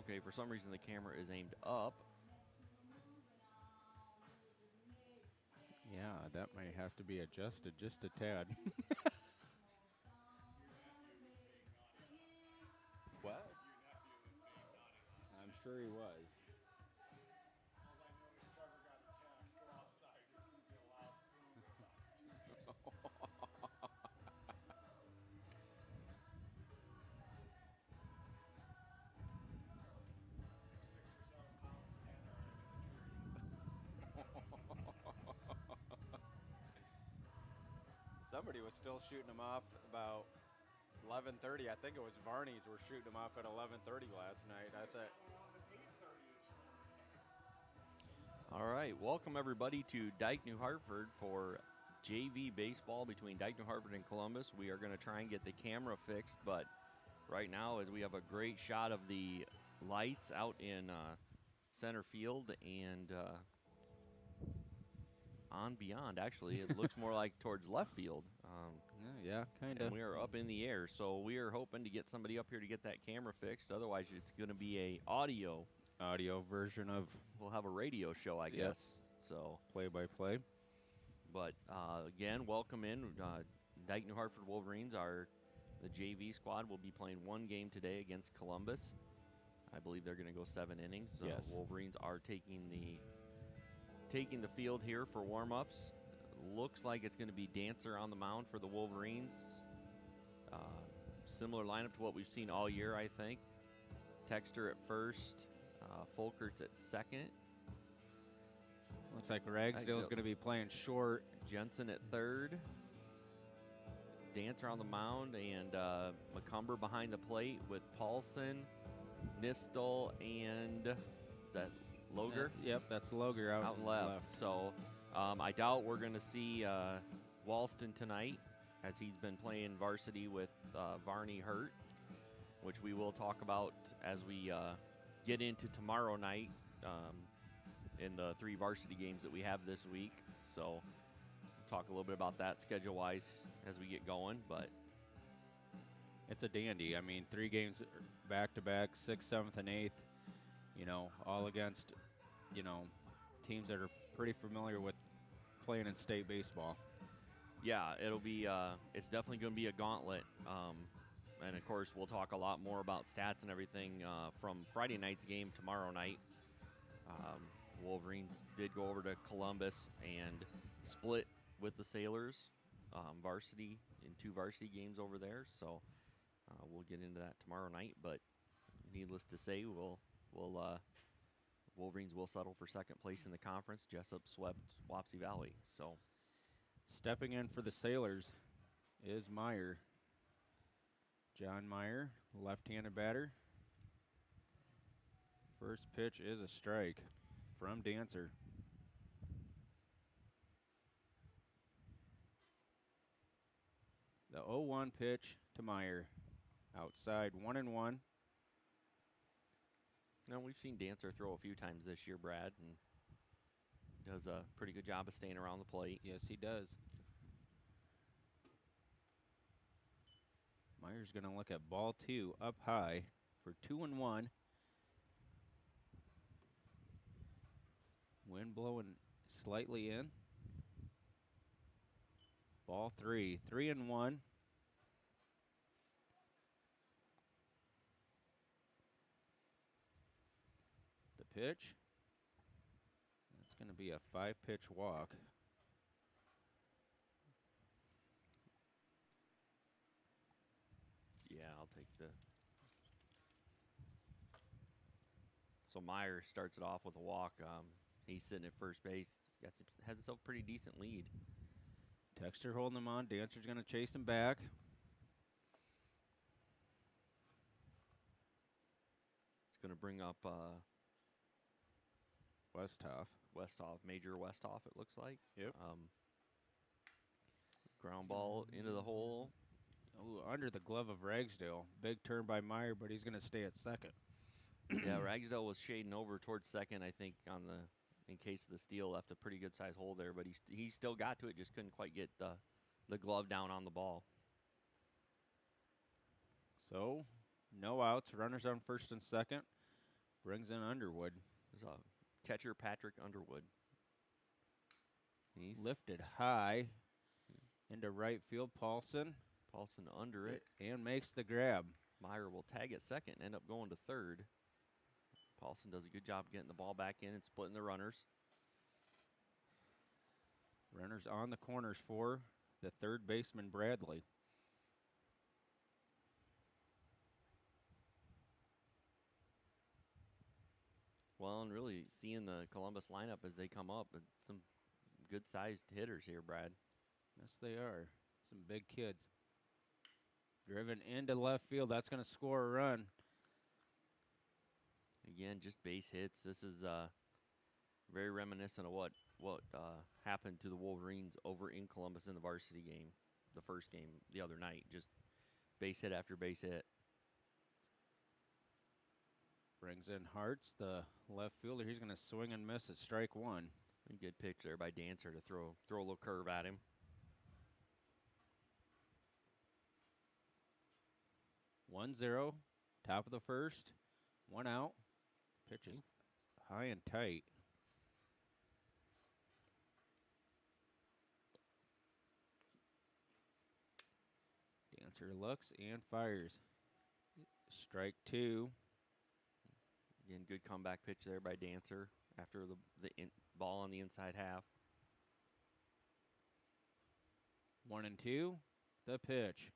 Okay, for some reason the camera is aimed up. Yeah, that might have to be adjusted just a tad. What? I'm sure he was. All I know is Trevor got a text. Go outside. You're going to be a loud boom for about 2 minutes. There's 6 or 7 pounds of tannerite in the Somebody was still shooting him off about 11:30. I think it was Varney's were shooting him off at 11:30 last night. I thought. tree. Around at 8:30 this morning. All right, welcome everybody to Dike-New Hartford for JV baseball between Dike-New Hartford and Columbus. We are going to try and get the camera fixed, but right now we have a great shot of the lights out in center field and on beyond. Actually, it looks more like towards left field. Yeah, kind And of. we are up in the air, so we are hoping to get somebody up here to get that camera fixed. Otherwise, it's going to be a audio. Audio version of We'll have a radio show, I guess. So, play-by-play. but again, welcome in. Dike-New Hartford Wolverines the JV squad will be playing one game today against Columbus. I believe they're going to go 7 innings. So Yes. Wolverines are taking the field here for warm-ups. Looks like it's going to be Dancer on the mound for the Wolverines. Similar lineup to what we've seen all year, I think. Texter at first, Folkerts at second, Looks like Ragsdale's going to be playing short. Jensen at third, Dancer on the mound, and McCumber behind the plate with Paulson, Nistel, and is that Loger? Yep, that's Loger out left. So I doubt we're going to see Walston tonight, as he's been playing varsity with Varney hurt, which we will talk about as we get into tomorrow night in the 3 varsity games that we have this week. So we'll talk a little bit about that schedule-wise as we get going. But it's a dandy. I mean, 3 games back-to-back, 6th, 7th, and 8th, all against, teams that are pretty familiar with playing in state baseball. yeah, it'll be it's definitely going to be a gauntlet. And, of course, we'll talk a lot more about stats and everything from Friday night's game tomorrow night. Wolverines did go over to Columbus and split with the Sailors varsity in 2 varsity games over there. So we'll get into that tomorrow night. But needless to say, Wolverines will settle for second place in the conference. Jessup swept Wapsie Valley. So stepping in for the Sailors is Meyer. John Meyer, left-handed batter. First pitch is a strike from Dancer. The 0-1 pitch to Meyer. Outside, 1-1. Now, we've seen Dancer throw a few times this year, Brad, and does a pretty good job of staying around the plate. Yes, he does. Meyer's going to look at ball 2 up high for 2-1. Wind blowing slightly in. Ball 3, 3-1. The pitch. That's going to be a 5-pitch walk. Yeah, I'll take the. So Meyer starts it off with a walk. He's sitting at first base. Has himself a pretty decent lead. Texter holding him on. Dancer's going to chase him back. It's going to bring up Westhoff. Major Westhoff, it looks like. Yep. Ground ball into the hole. Ooh, under the glove of Ragsdale. Big turn by Meyer, but he's going to stay at second. Yeah, Ragsdale was shading over towards second, I think, in case of the steal. Left a pretty good size hole there, but he still got to it, just couldn't quite get the glove down on the ball. So, no outs, runners on first and second. Brings in Underwood. There's a catcher, Patrick Underwood. He's Lifted high into right field. Paulson under it. and makes the grab. Meyer will tag at second and end up going to third. Paulson does a good job getting the ball back in and splitting the runners. Runners on the corners for the third baseman, Bradley. Well, and really seeing the Columbus lineup as they come up, some good-sized hitters here, Brad. Yes, they are. Some big kids. Driven into left field. That's going to score a run. Again, just base hits. This is very reminiscent of what happened to the Wolverines over in Columbus in the varsity game, the first game the other night. Just base hit after base hit. Brings in Hartz, the left fielder. He's going to swing and miss at strike one. A good pitch there by Dancer to throw a little curve at him. 1-0, top of the first, 1 out. Pitch is high and tight. Dancer looks and fires. Strike two. Again, good comeback pitch there by Dancer after the ball on the inside half. 1-2, the pitch.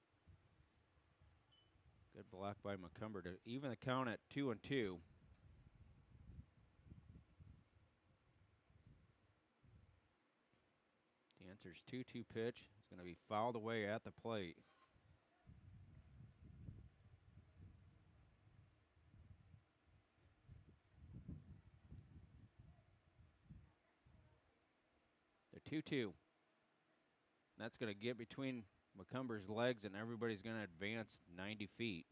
Good block by McCumber to even the count at 2-2. Dancer's 2-2 pitch is going to be fouled away at the plate. The 2-2. That's going to get between McCumber's legs, and everybody's going to advance 90 feet.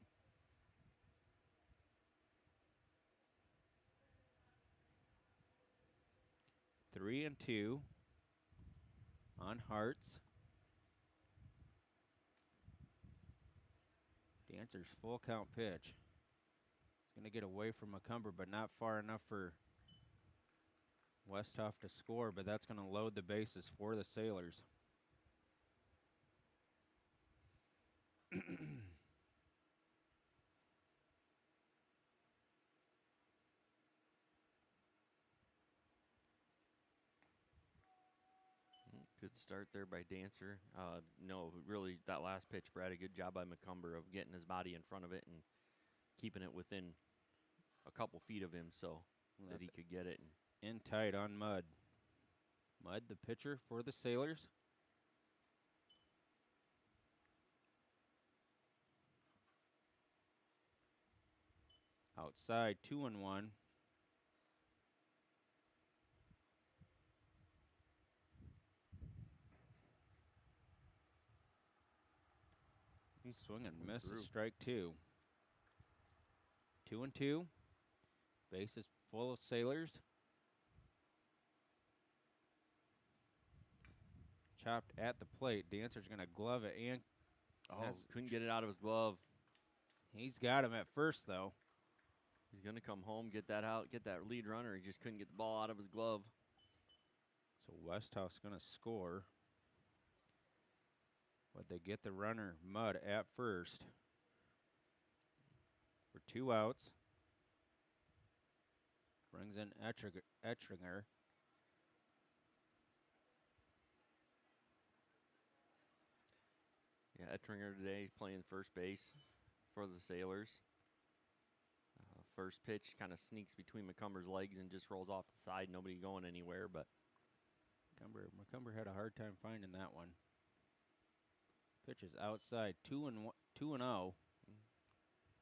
Three and two on Hartz. Dancer's full count pitch. It's going to get away from McCumber, but not far enough for Westhoff to score, but that's going to load the bases for the Sailors. Good start there by Dancer. No, really, that last pitch, Brad, a good job by McCumber of getting his body in front of it and keeping it within a couple feet of him so that he could get it. In tight on Mudd. Mudd, the pitcher for the Sailors. Outside, 2-1. He's swinging and misses. Strike two. 2-2. Bases full of Sailors. Chopped at the plate. Dancer's going to glove it and couldn't get it out of his glove. He's got him at first, though. He's going to come home, get that out, get that lead runner. He just couldn't get the ball out of his glove. So Westhoff's going to score. But they get the runner, Mudd, at first. For 2 outs. Brings in Ettringer. Yeah, Ettringer today playing first base for the Sailors. First pitch kind of sneaks between McCumber's legs and just rolls off the side. Nobody going anywhere, but McCumber had a hard time finding that one. Pitch is outside, 2-0.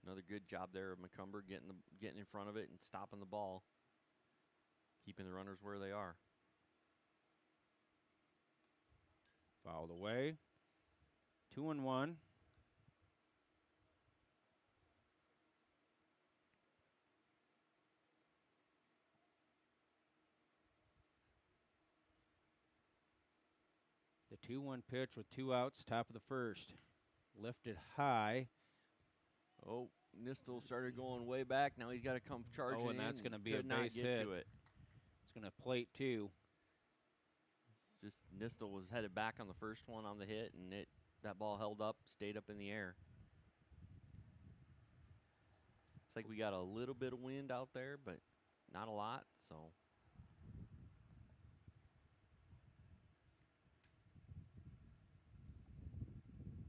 Another good job there of McCumber getting in front of it and stopping the ball, keeping the runners where they are. Fouled away. 2-1. The 2-1 pitch with 2 outs, top of the first. Lifted high. Oh, Nistel started going way back. Now he's got to come charging in. Oh, and that's going to be a could not base get hit. to it. It's going to plate 2. It's just Nistel was headed back on the first one on the hit, and that ball held up, stayed up in the air. Looks like we got a little bit of wind out there, but not a lot, so.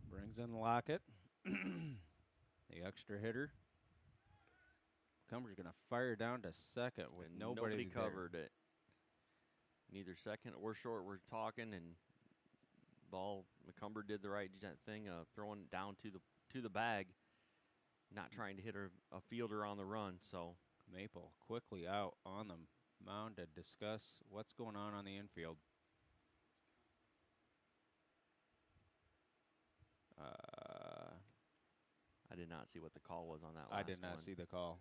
Brings in Lockett, the extra hitter. Cumber's going to fire down to second with And nobody there. covered it. Neither second or short. We're talking, and ball. McCumber did the right thing, throwing it down to the bag, not trying to hit a fielder on the run. So Maple quickly out on the mound to discuss what's going on the infield. I did not see what the call was on that last one. I did not see the call.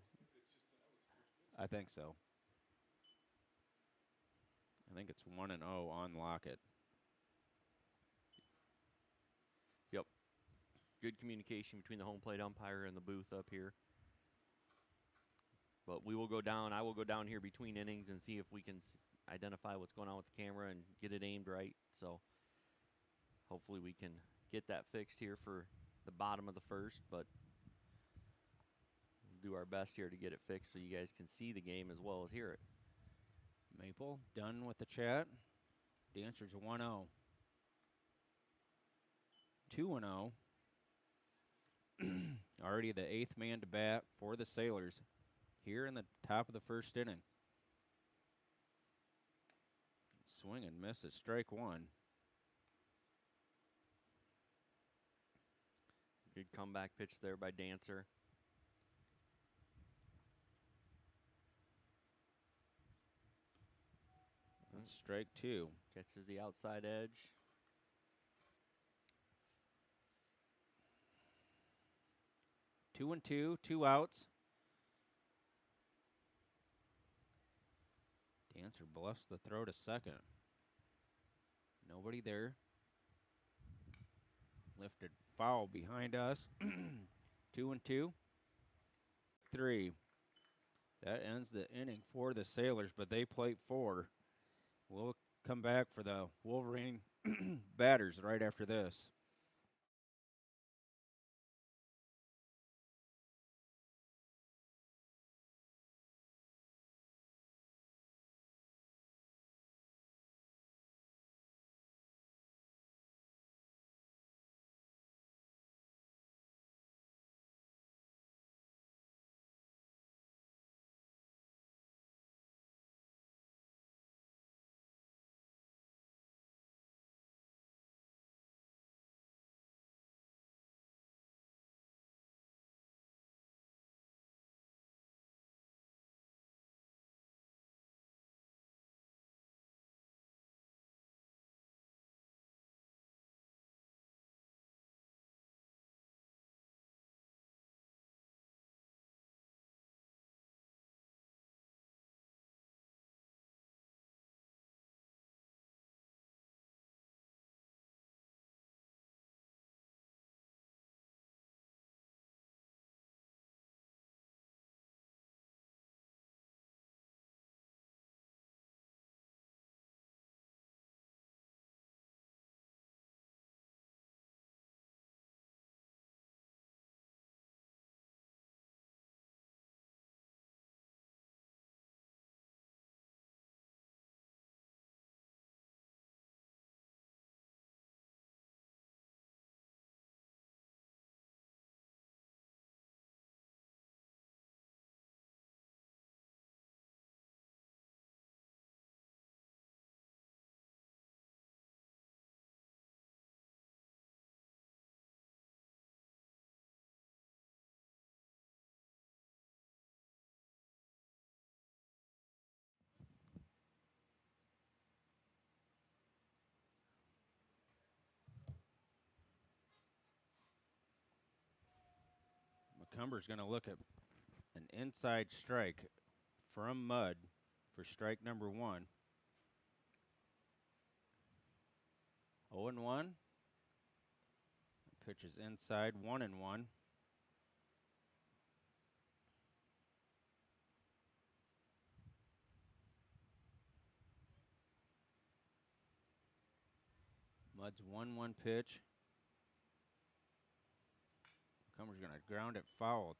I think so. I think it's 1-0 on Lockett. Yep. Good communication between the home plate umpire and the booth up here. But we will go down. I will go down here between innings and see if we can identify what's going on with the camera and get it aimed right. So hopefully we can get that fixed here for the bottom of the first, but we'll do our best here to get it fixed so you guys can see the game as well as hear it. Maple done with the chat. The answer is 1-0. 2-0. Already the 8th man to bat for the Sailors here in the top of the first inning. Swing and miss at strike 1. Good comeback pitch there by Dancer. That's strike 2. Gets to the outside edge. 2-2, 2 outs. Dancer bluffs the throw to second. Nobody there. Lifted foul behind us. 2-2. 3. That ends the inning for the Sailors, but they plate 4. We'll come back for the Wolverine batters right after this. McCumber's going to look at an inside strike from Mudd for strike number 1. 0-1. Pitch is inside, 1-1. Mud's 1-1 pitch. Cumber's going to ground it foul.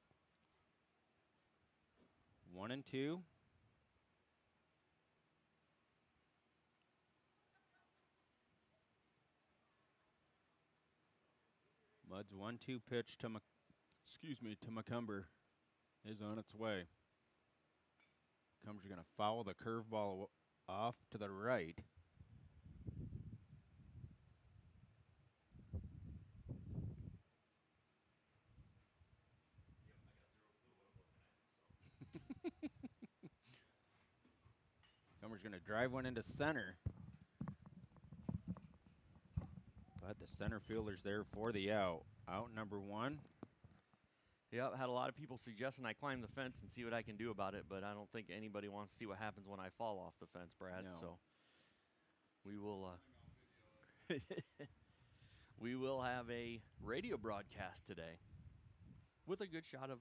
1-2. Mud's 1-2 pitch to Macumber is on its way. Cumber's going to foul the curveball off to the right. Cumber's going to drive one into center. But the center fielder's there for the out. Out number 1. Yep, had a lot of people suggesting I climb the fence and see what I can do about it, but I don't think anybody wants to see what happens when I fall off the fence, Brad. No. So we will we will have a radio broadcast today with a good shot of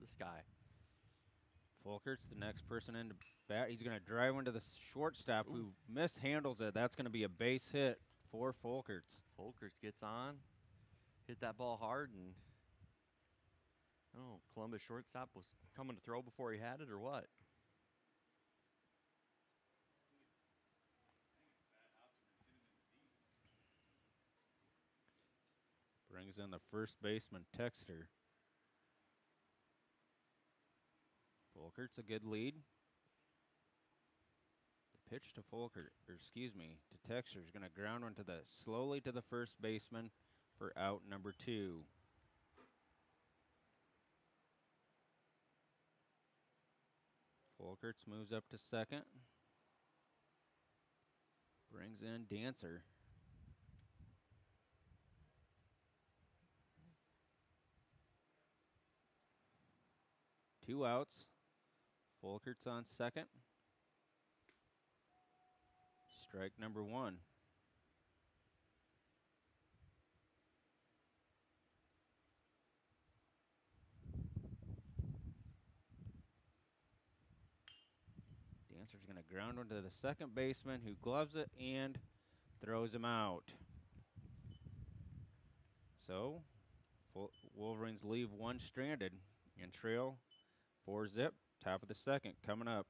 the sky. Folkert's the next person in to bat. He's going to drive into the shortstop who mishandles it. That's going to be a base hit for Folkerts. Folkerts gets on, hit that ball hard, and Columbus shortstop was coming to throw before he had it, or what? Brings in the first baseman, Texter. Folkert's a good lead. The pitch to Texter is going to ground one slowly to the first baseman for out number 2. Folkerts moves up to second. Brings in Dancer. Two outs. Folkerts on second. Strike number 1. Dancer's going to ground one to the second baseman who gloves it and throws him out. So, Wolverines leave one stranded and trail 4-zip. Top of the second coming up.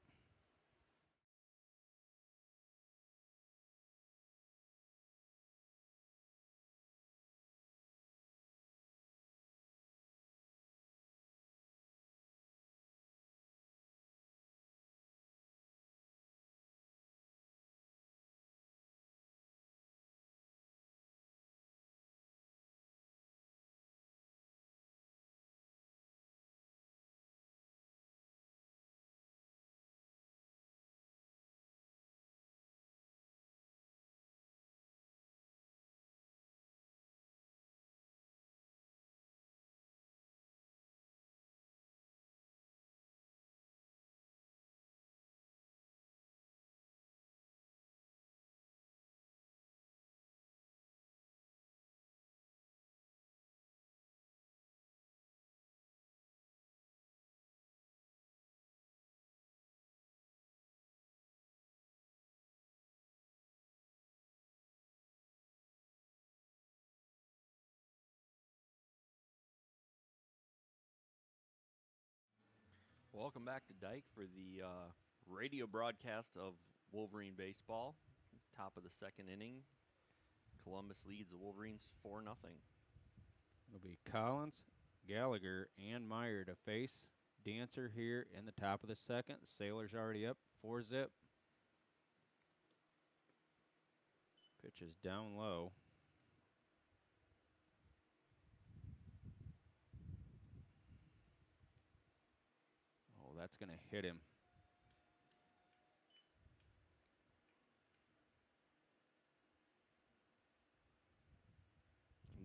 Welcome back to Dike for the radio broadcast of Wolverine baseball. Top of the second inning. Columbus leads the Wolverines 4-0. It'll be Collins, Gallagher, and Meyer to face Dancer here in the top of the second. Sailor's already up, 4-zip. Pitch is down low. Oh, that's going to hit him.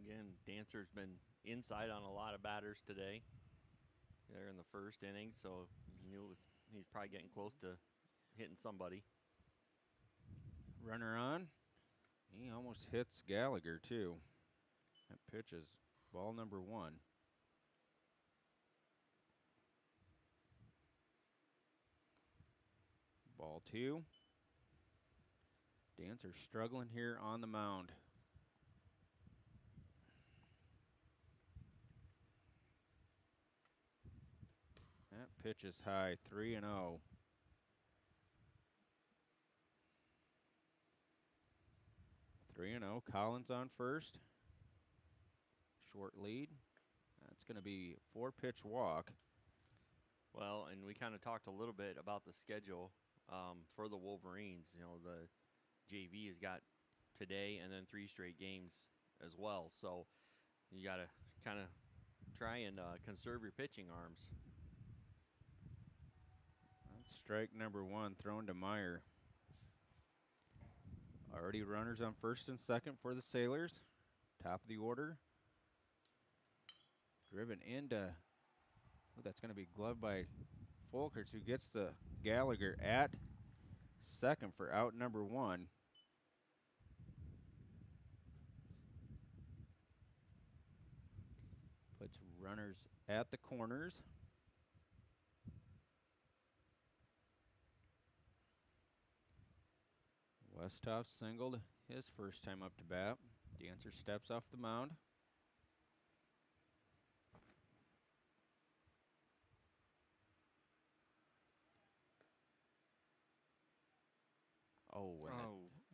Again, Dancer's been inside on a lot of batters today. There in the first inning, so you knew he's probably getting close to hitting somebody. Runner on. He almost hits Gallagher, too. That pitch is ball number 1. Ball 2. Dancer struggling here on the mound That pitch is high, 3-0. Three and 0. Collins on first. Short lead. That's going to be 4-pitch walk. Well, and we kind of talked a little bit about the schedule for the Wolverines. You know, the JV has got today and then 3 straight games as well. So you got to kind of try and conserve your pitching arms. That's strike number 1 thrown to Meyer. Already runners on first and second for the Sailors. Top of the order. Driven into, that's going to be gloved by Folkers, who gets the Gallagher at second for out number 1. Puts runners at the corners. Westhoff singled his first time up to bat. Dancer steps off the mound. Oh,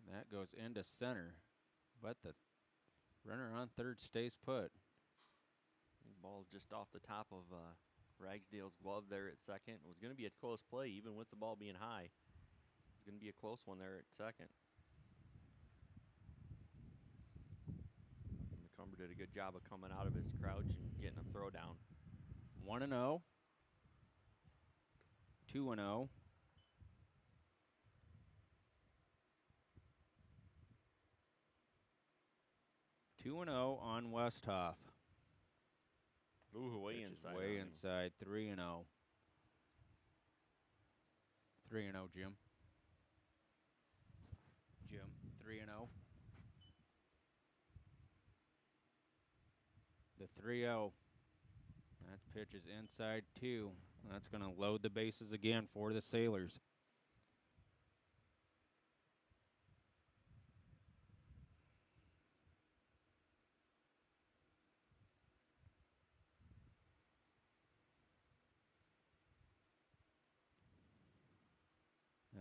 and that goes into center. But the runner on third stays put. Ball just off the top of Ragsdale's glove there at second. It was going to be a close play, even with the ball being high. It was going to be a close one there at second. McCumber did a good job of coming out of his crouch and getting a throw down. 1-0. 2-0. 2-0 on Westhoff. Ooh, way Pitch inside. Way inside. 3-0. 3-0, Jim. Jim, 3-0. The 3-0. That pitch is inside 2. That's going to load the bases again for the Sailors.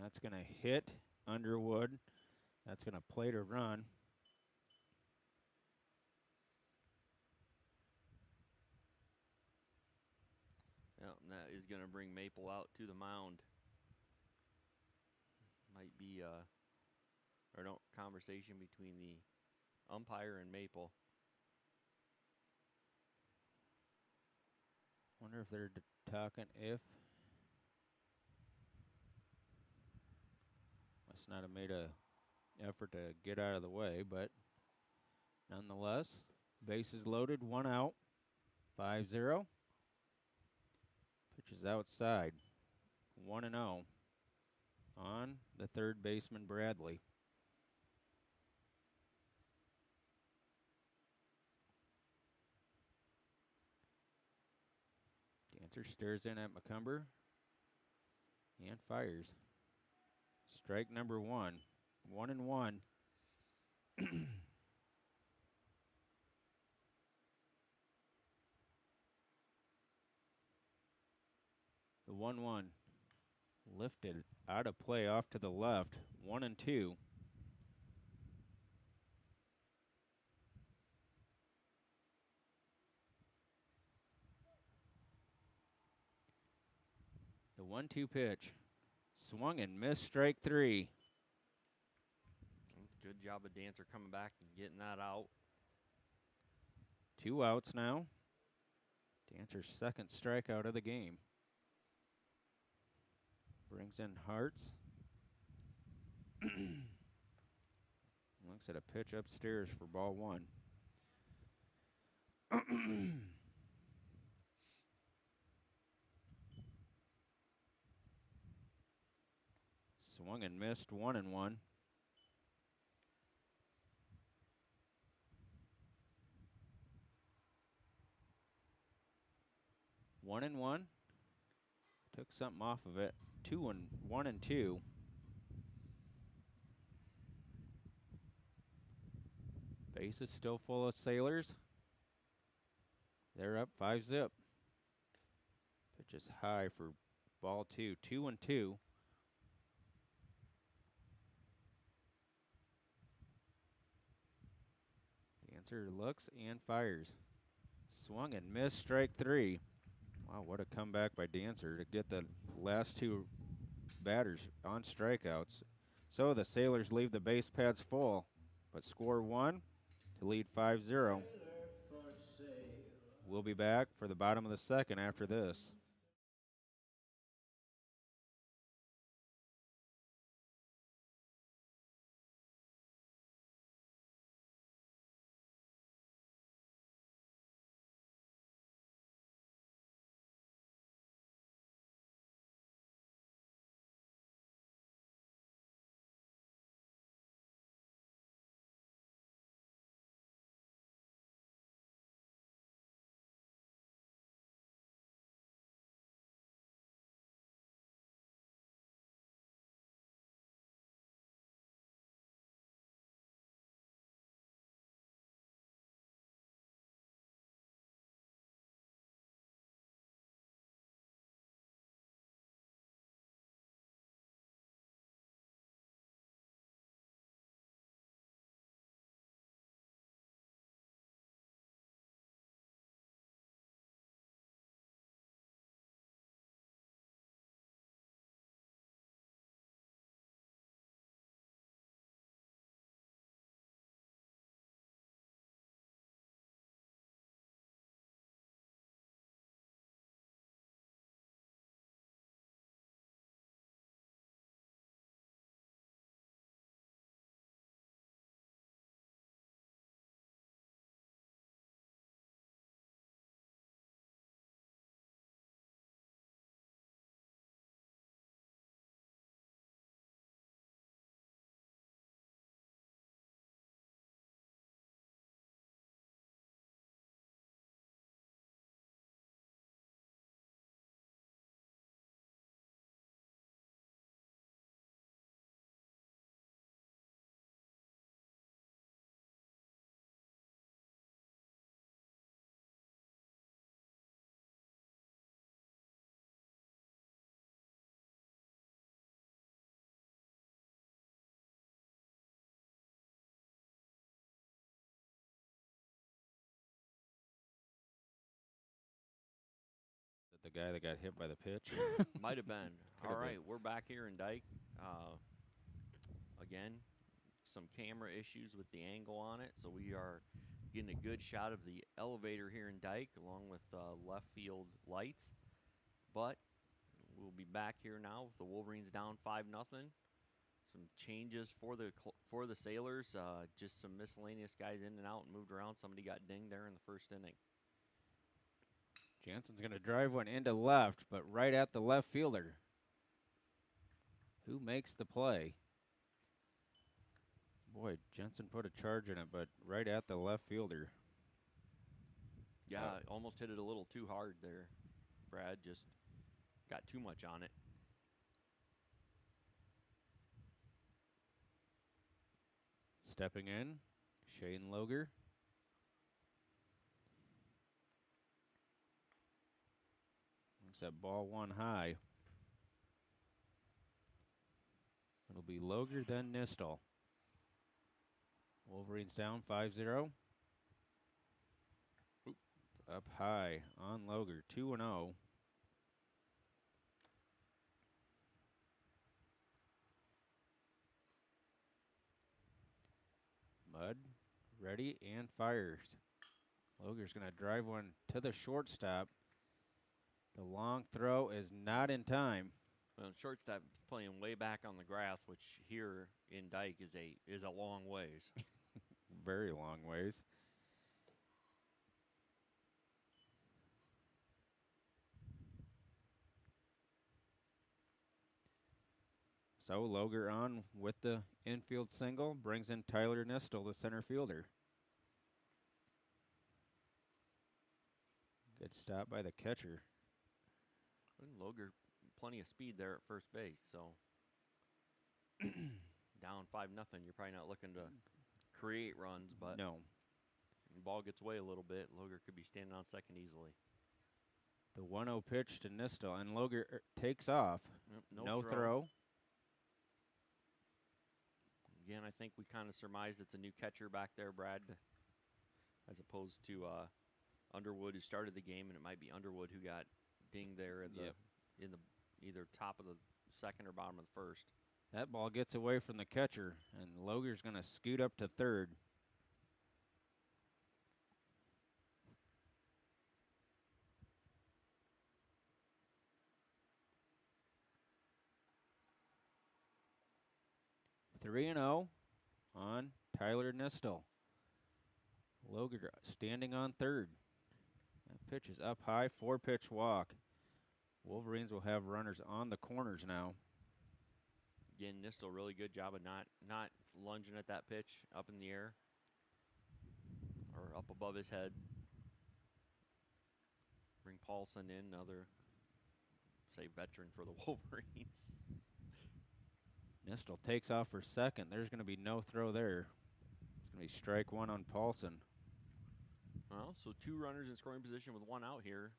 That's going to hit Underwood. That's going to play to run. Yeah, and that is going to bring Maple out to the mound. Might be conversation between the umpire and Maple. Wonder if they're talking if. Must not have made a effort to get out of the way, but nonetheless, bases loaded, 1 out, 5-0. Pitch is outside, 1-0 on the third baseman, Bradley. Dancer stares in at McCumber and fires. Strike number 1, 1-1. The 1-1 lifted out of play off to the left, 1-2. The 1-2 pitch. Swung and missed, strike 3. Good job of Dancer coming back and getting that out. 2 outs now. Dancer's second strikeout of the game. Brings in Hartz. Looks at a pitch upstairs for ball 1. Swung and missed, 1-1. One and one. Took something off of it. 1-2. Base is still full of Sailors. They're up 5-0. Pitch Just high for ball 2. 2-2. Dancer looks and fires. Swung and missed, strike 3. Wow, what a comeback by Dancer to get the last 2 batters on strikeouts. So the Sailors leave the base pads full, but score 1 to lead 5-0. We'll be back for the bottom of the second after this. The guy that got hit by the pitch. Might have been. Could've All right, been. we're back here in Dike. Again, some camera issues with the angle on it, so we are getting a good shot of the elevator here in Dike along with left field lights. But we'll be back here now with the Wolverines down 5-0. Some changes for the Sailors. Just some miscellaneous guys in and out and moved around. Somebody got dinged there in the first inning. Jansen's going to drive one into left, but right at the left fielder. Who makes the play? Boy, Jensen put a charge in it, but right at the left fielder. Yeah, almost hit it a little too hard there. Brad just got too much on it. Stepping in, Shane Loger. Looks that ball 1 high. It'll be Loger, then Nistel. Wolverines down 5-0. It's up high on Loger, 2-0. Mudd, ready and fires. Loger's going to drive one to the shortstop. The long throw is not in time. Well, shortstop playing way back on the grass, which here in Dike is a long ways. Very long ways. So Loger on with the infield single, brings in Tyler Nistel, the center fielder. Good stop by the catcher. Loger, plenty of speed there at first base, so down 5-0. You're probably not looking to create runs, but no. the ball gets away a little bit. Loger could be standing on second easily. The 1-0 pitch to Nistel, and Loger takes off. Yep, No throw. Again, I think we kind of surmised it's a new catcher back there, Brad, as opposed to Underwood, who started the game, and it might be Underwood who got dinged there in the either top of the second or bottom of the first. That ball gets away from the catcher, and Loger's going to scoot up to third. Three and 0 on Tyler Nistel. Loger standing on third. That pitch is up high, 4-pitch walk. Wolverines will have runners on the corners now. Again, Nistel, really good job of not lunging at that pitch up in the air or up above his head. Bring Paulson in, another, say, veteran for the Wolverines. Nistel takes off for second. There's going to be no throw there. It's going to be strike one on Paulson. Well, so 2 runners in scoring position with 1 out here.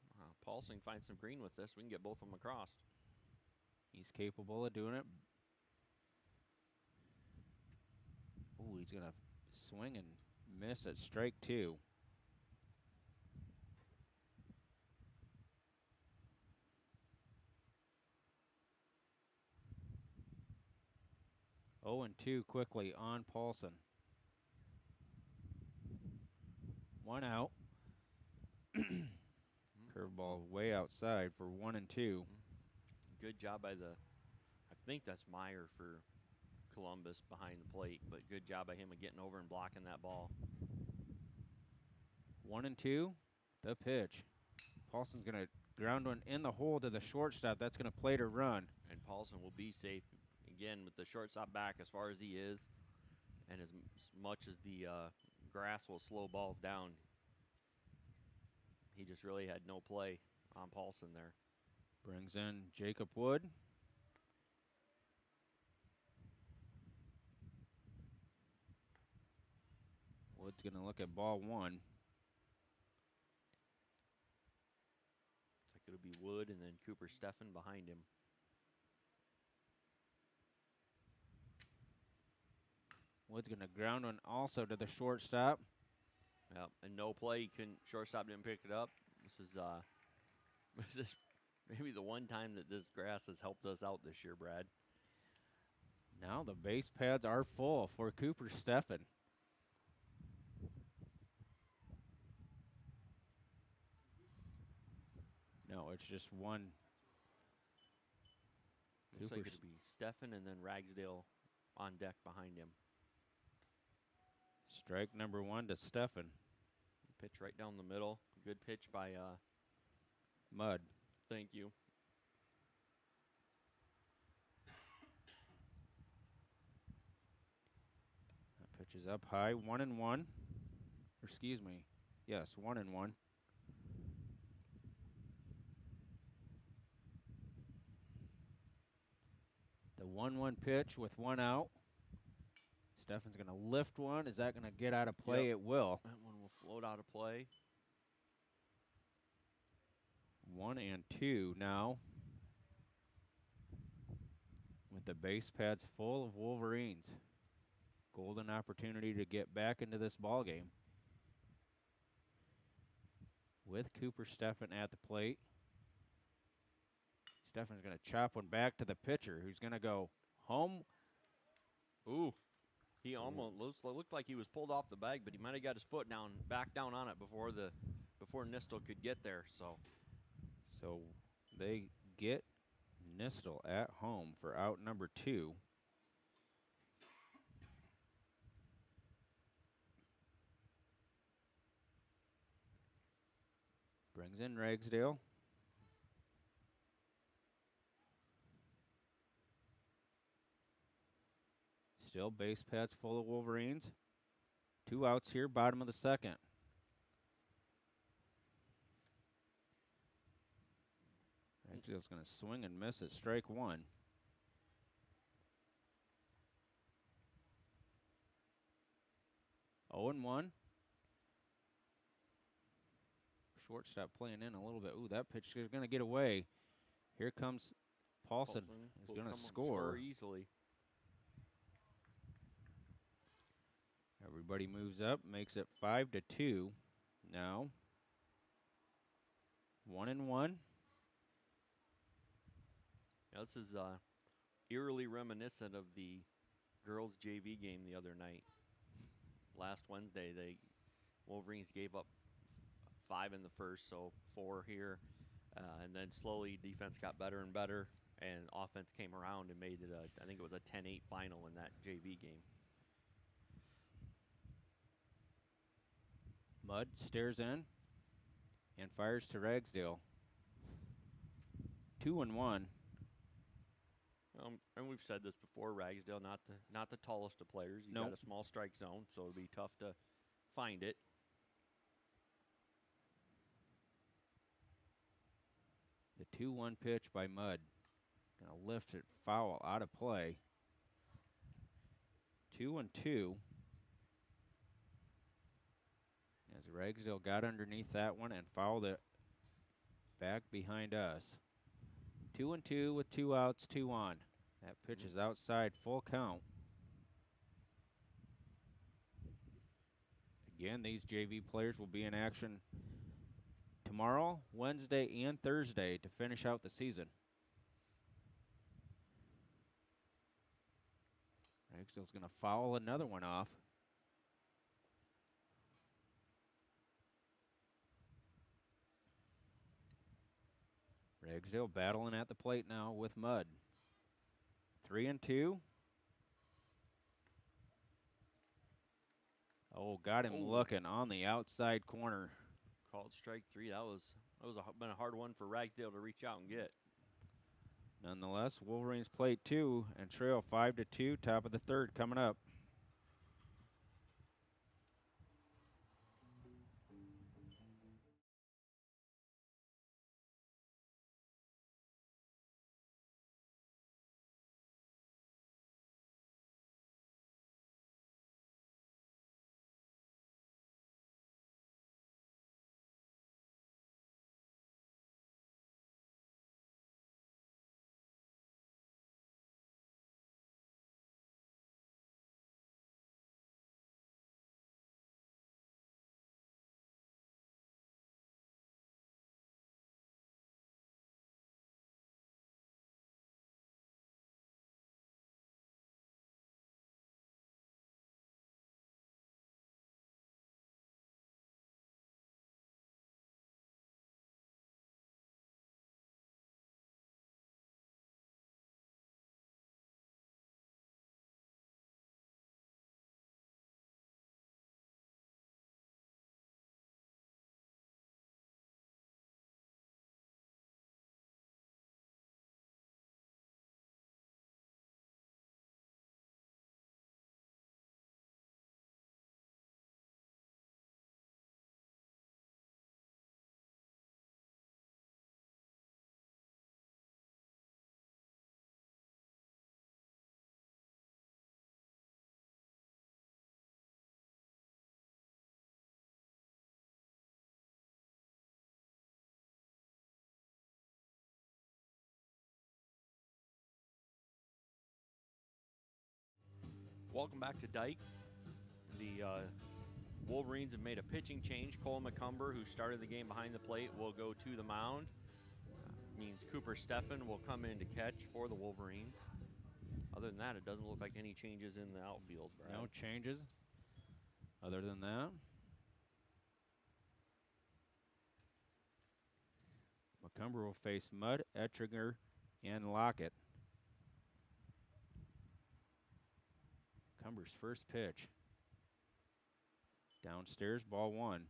Paulson finds some green with this. We can get both of them across. He's capable of doing it. Ooh, he's going to swing and miss at strike 2. Oh, and 2 quickly on Paulson. 1 out. Curveball way outside for 1 and 2. Good job by I think that's Meyer for Columbus behind the plate, but good job by him of getting over and blocking that ball. 1 and 2, the pitch. Paulson's going to ground one in the hole to the shortstop. That's going to play to run. And Paulson will be safe again with the shortstop back as far as he is, and as much as the grass will slow balls down. He just really had no play on Paulson there. Brings in Jacob Wood. Wood's going to look at ball 1. It's like it'll be Wood and then Cooper Steffen behind him. Wood's going to ground one also to the shortstop. Yep, and no play. Shortstop didn't pick it up. This is maybe the one time that this grass has helped us out this year, Brad. Now the base pads are full for Cooper Steffen. No, it's just one. Looks like it'll be Steffen and then Ragsdale on deck behind him. Strike number 1 to Steffen. Pitch right down the middle. Good pitch by Mudd. Thank you. That pitch is up high, 1 and 1. Or excuse me. Yes, 1 and 1. The 1-1 pitch with 1 out. Steffen's going to lift one. Is that going to get out of play? Yep. It will. That one will float out of play. 1 and 2 now. With the base pads full of Wolverines. Golden opportunity to get back into this ball game. With Cooper Steffen at the plate. Steffen's going to chop one back to the pitcher, who's going to go home. Ooh. He almost looked like he was pulled off the bag, but he might have got his foot back down on it before Nistel could get there. So they get Nistel at home for out number 2. Brings in Ragsdale. Still base pads full of Wolverines. 2 outs here, bottom of the second. Ragsdale's going to swing and miss at strike 1. Oh and 1. Shortstop playing in a little bit. Ooh, that pitch is going to get away. Here comes Paulson. Is will going to come score. easily. Everybody moves up, makes it 5-2. Now, 1-1. Now, this is eerily reminiscent of the girls' JV game the other night. Last Wednesday, the Wolverines gave up 5 in the first, so 4 here. And then slowly defense got better and better, and offense came around and made it I think it was a 10-8 final in that JV game. Mudd stares in and fires to Ragsdale. 2-1. And we've said this before, Ragsdale, not the tallest of players. He's got a small strike zone, so it'll be tough to find it. The 2-1 pitch by Mudd. Gonna lift it foul out of play. 2-2. As Ragsdale got underneath that one and fouled it back behind us. 2-2 with 2 outs, 2 on. That pitch is outside, full count. Again, these JV players will be in action tomorrow, Wednesday, and Thursday to finish out the season. Ragsdale's going to foul another one off. Ragsdale battling at the plate now with Mudd. 3-2. Oh, got him looking on the outside corner. Called strike 3. That was been a hard one for Ragsdale to reach out and get. Nonetheless, Wolverines play 2 and trail 5-2. Top of the third coming up. Welcome back to Dike. The Wolverines have made a pitching change. Cole McCumber, who started the game behind the plate, will go to the mound. Means Cooper Steffen will come in to catch for the Wolverines. Other than that, it doesn't look like any changes in the outfield, Brad. No changes other than that. McCumber will face Mudd, Etchinger, and Lockett. McCumber's first pitch. Downstairs, ball 1.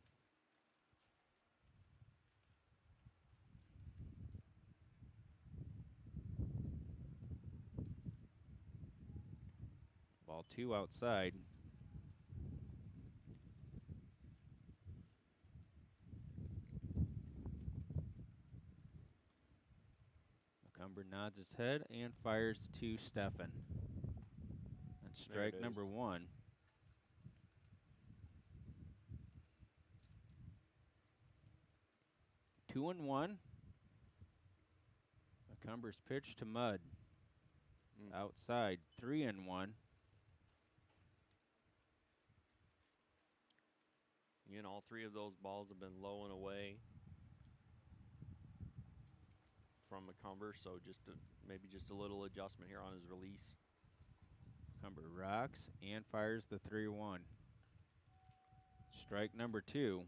Ball 2 outside. McCumber nods his head and fires to Steffen. And strike number 1. 2-1. McCumber's pitch to Mudd. Outside, 3-1. Again, all three of those balls have been low and away from McCumber, so maybe just a little adjustment here on his release. McCumber rocks and fires the 3-1. Strike number 2.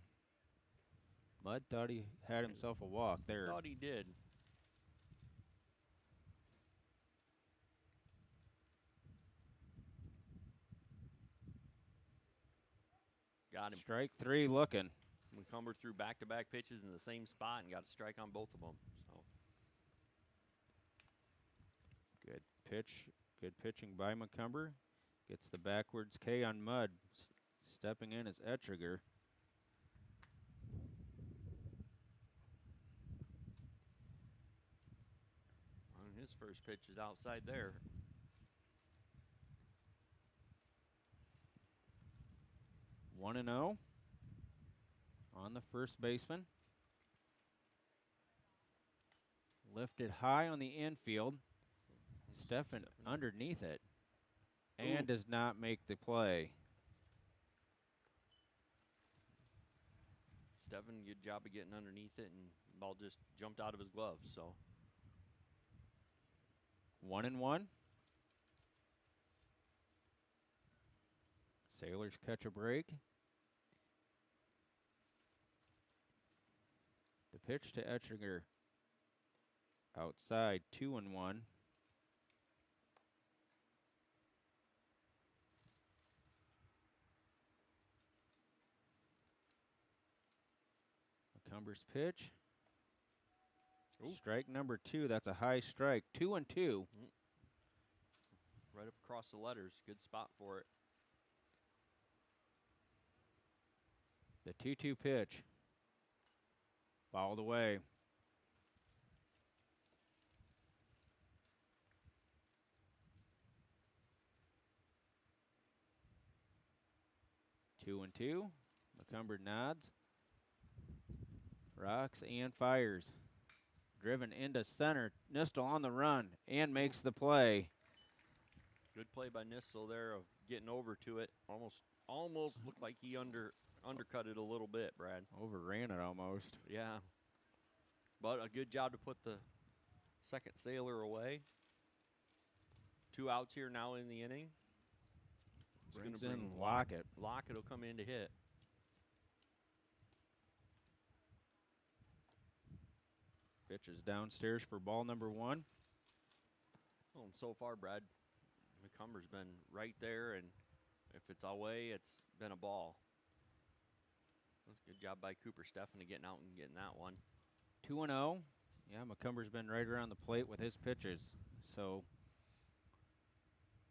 Mudd thought he had himself a walk there. Thought he did. Got him. Strike 3 looking. McCumber threw back-to-back pitches in the same spot and got a strike on both of them. So Good pitch. Good pitching by McCumber. Gets the backwards K on Mudd. Stepping in is Etchinger. and his first pitch is outside there. 1-0 on the first baseman. Lifted high on the infield. Stefan underneath it. And does not make the play. Stefan, good job of getting underneath it, and the ball just jumped out of his glove. So 1-1. Sailors catch a break. The pitch to Etchinger. Outside, 2-1. McCumber's pitch. Ooh. Strike number 2. That's a high strike. 2-2. Right up across the letters. Good spot for it. The 2-2 pitch. Fouled away. Two and two. McCumber nods. Rocks and fires. Driven into center. Nistel on the run and makes the play. Good play by Nistel there of getting over to it. Almost looked like he undercut it a little bit, Brad. Overran it almost. Yeah. But a good job to put the second Sailor away. 2 outs here now in the inning. It's Brings gonna in bring Lockett. Lockett will come in to hit. Pitch is downstairs for ball number 1. Well, and so far, Brad, McCumber's been right there, and if it's away, it's been a ball. That's a good job by Cooper Stefan getting out and getting that one. 2-0. Yeah, McCumber's been right around the plate with his pitches. So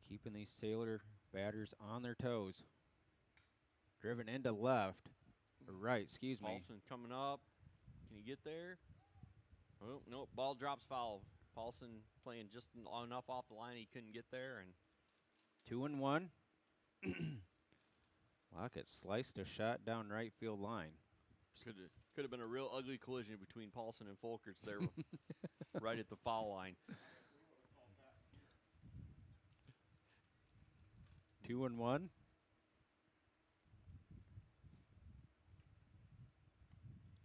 keeping these Sailor batters on their toes. Driven into left. Or right, excuse me. Paulson coming up. Can he get there? Oh, nope. Ball drops foul. Paulson playing just enough off the line he couldn't get there. And 2-1. Lockett sliced a shot down right field line. could have been a real ugly collision between Paulson and Folkerts there right at the foul line. 2-1.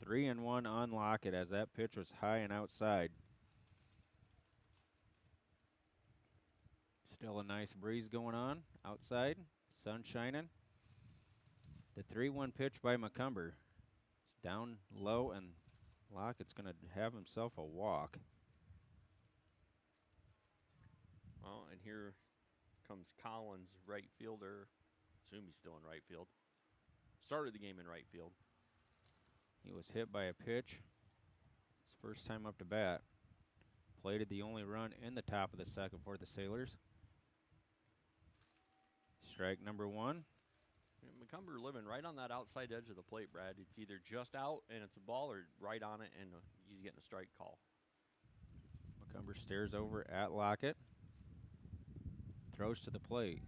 Three and one on Lockett as that pitch was high and outside. Still a nice breeze going on outside. Sun shining. The 3-1 pitch by McCumber. It's down low, and Lockett's going to have himself a walk. Well, and here comes Collins, right fielder. Assume he's still in right field. Started the game in right field. He was hit by a pitch. His first time up to bat. Plated the only run in the top of the second for the Sailors. Strike number 1. And McCumber living right on that outside edge of the plate, Brad. It's either just out and it's a ball or right on it and he's getting a strike call. McCumber stares over at Lockett. Throws to the plate.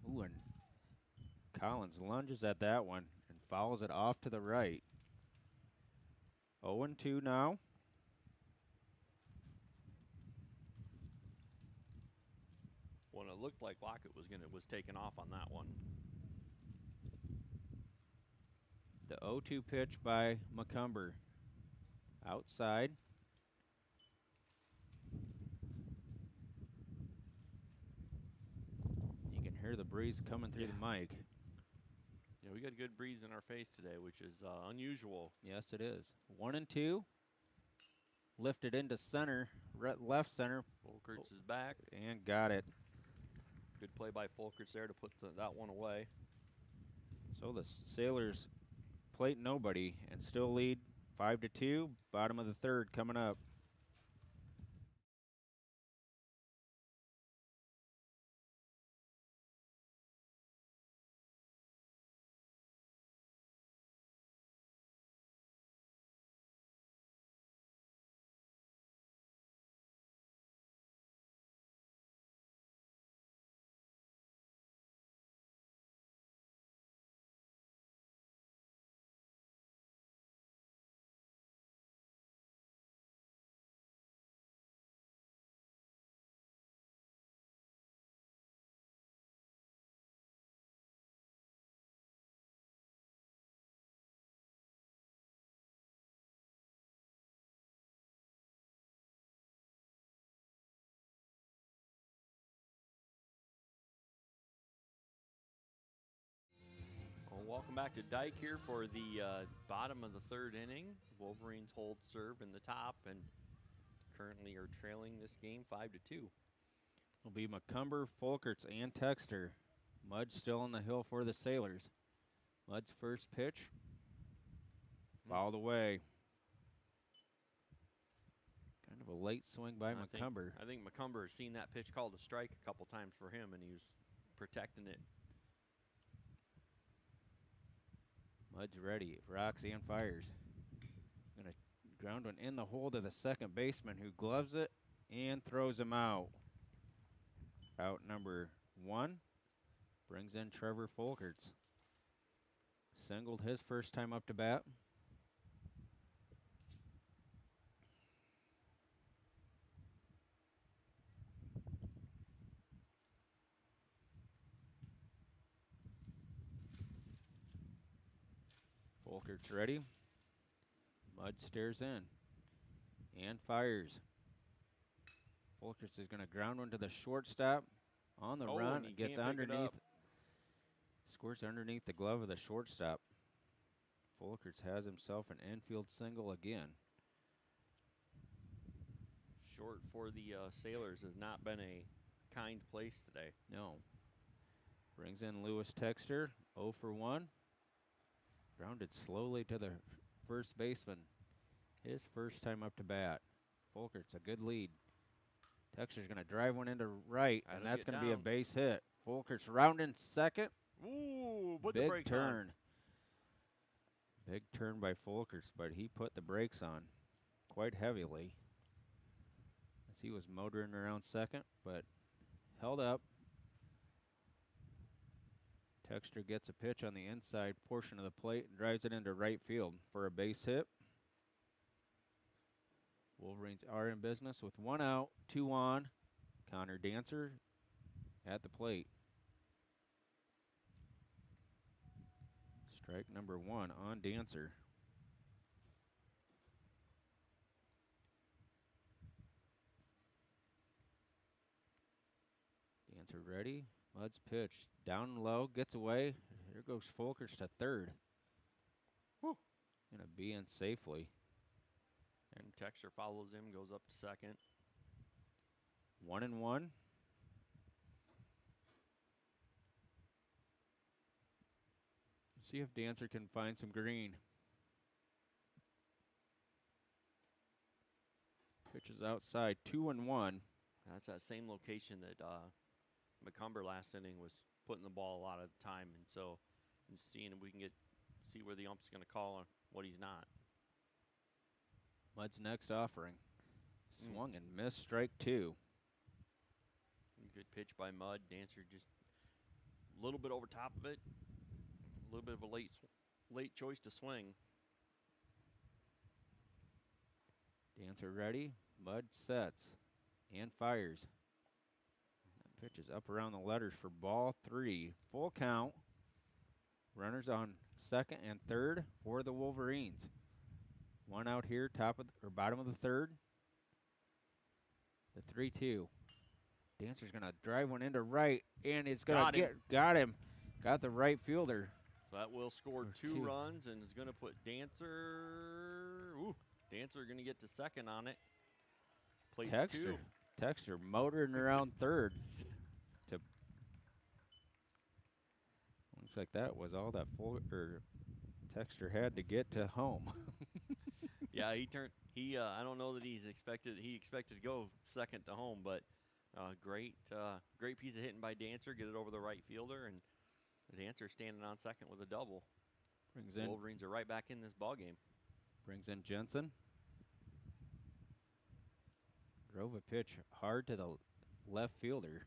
Ooh, and Collins lunges at that one and fouls it off to the right. 0-2 now. Well, it looked like Lockett was taken off on that one. The 0-2 pitch by McCumber. Outside. You can hear the breeze coming through the mic. Yeah, we got a good breeze in our face today, which is unusual. Yes, it is. 1-2. Lifted into center, left center. Folkerts is back. And got it. Good play by Folkerts there to put that one away. So the Sailors plate nobody and still lead 5-2. Bottom of the third coming up. Well, welcome back to Dike here for the bottom of the third inning. Wolverines hold serve in the top and currently are trailing this game 5-2. Will be McCumber, Folkerts, and Texter. Mudge still on the hill for the Sailors. Mud's first pitch. Fouled away. Kind of a late swing by McCumber. I think McCumber has seen that pitch called a strike a couple times for him, and he was protecting it. Mud's ready. Rocks and fires. Going to ground one in the hole to the second baseman who gloves it and throws him out. Out number 1 brings in Trevor Folkerts. Singled his first time up to bat. Folkerts ready. Mud stares in and fires. Folkerts is going to ground one to the shortstop on the run. And he Gets can't pick it underneath. up. Scores underneath the glove of the shortstop. Folkerts has himself an infield single again. Short for the Sailors has not been a kind place today. No. Brings in Lewis Texter, 0 for 1. Grounded slowly to the first baseman. His first time up to bat. Folkerts, a good lead. Texter's going to drive one into right, and that's going to be a base hit. Folkerts rounding second. Ooh, put the brakes turn. Big turn by Folkerts, but he put the brakes on quite heavily as he was motoring around second, but held up. Texter gets a pitch on the inside portion of the plate and drives it into right field for a base hit. Wolverines are in business with 1 out, 2 on. Connor Dancer at the plate. Strike number 1 on Dancer. Dancer ready. Mud's pitch down low, gets away. Here goes Folkerts to third. Whew. Gonna be in safely. And Texter follows him, goes up to second. 1-1. See if Dancer can find some green. Pitches outside, 2-1. That's that same location that McCumber last inning was putting the ball a lot of the time, and so and seeing if we can see where the ump's going to call on what he's not. Mud's next offering. Swung and missed, strike 2. Good pitch by Mud. Dancer just a little bit over top of it. A little bit of a late choice to swing. Dancer ready. Mud sets and fires. That pitch is up around the letters for ball 3. Full count. Runners on second and third for the Wolverines. One out here, top of or bottom of the third. The 3-2. Dancer's gonna drive one into right, and it's gonna got him. Got the right fielder. So that will score two runs and is gonna put Dancer. Ooh, Dancer gonna get to second on it. Plates two. Texter motoring around third. Looks like that was all that Texter had to get to home. Yeah, he turned. I don't know that he expected to go second to home, but great piece of hitting by Dancer. Get it over the right fielder, and Dancer standing on second with a double. Brings in Wolverines are right back in this ball game. Brings in Jensen. Drove a pitch hard to the left fielder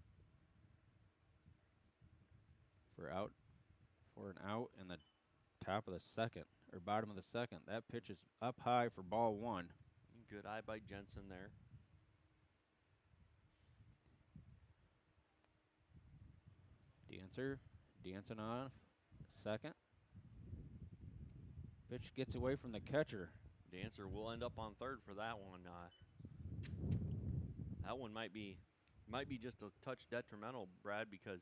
for an out in the top of the second or bottom of the second. That pitch is up high for ball 1. Good eye by Jensen there. Dancer dancing off second. Pitch gets away from the catcher. Dancer will end up on third for that one. That one might be just a touch detrimental, Brad, because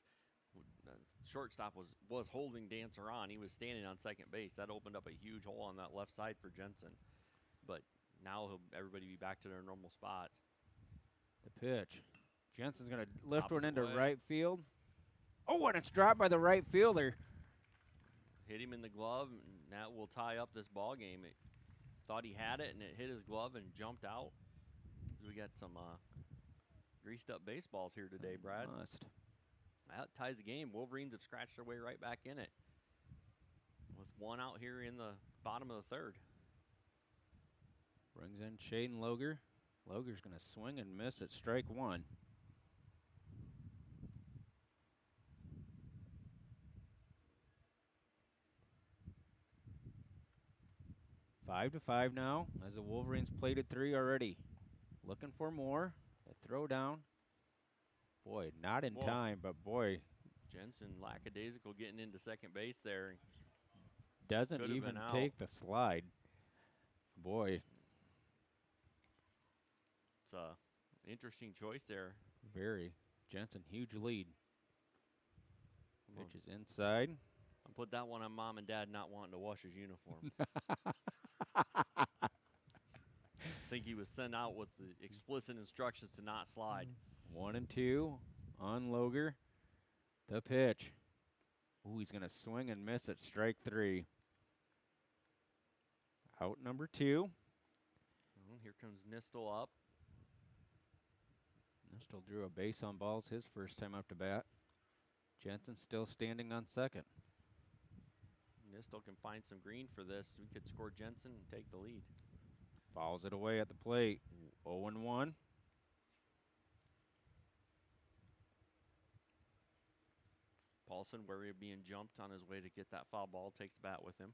shortstop was holding Dancer on. He was standing on second base. That opened up a huge hole on that left side for Jensen. But now everybody be back to their normal spots. The pitch. Jensen's going to lift Opposite one into way. right field. Oh, and it's dropped by the right fielder. Hit him in the glove, and that will tie up this ball game. It thought he had it, and it hit his glove and jumped out. We got some greased up baseballs here today, Brad. Must. That ties the game. Wolverines have scratched their way right back in it with one out here in the bottom of the third. Brings in Shaden Loger. Loger's going to swing and miss at strike 1. Five to 5 now as the Wolverines plated 3 already. Looking for more. The throw down. Boy, not in time, but boy. Jensen lackadaisical getting into second base there. Doesn't even take the slide. Boy. It's a interesting choice there. Very. Jensen, huge lead. Pitch is inside. I'll put that one on Mom and Dad not wanting to wash his uniform. I think he was sent out with the explicit instructions to not slide. 1 and 2 on Loger. The pitch. Ooh, he's going to swing and miss at strike 3. Out number 2. Here comes Nistel up. Nistel drew a base on balls his first time up to bat. Jensen still standing on second. Nistel can find some green for this. We could score Jensen and take the lead. Fouls it away at the plate. 0-1. Paulson, wary of being jumped on his way to get that foul ball, takes the bat with him.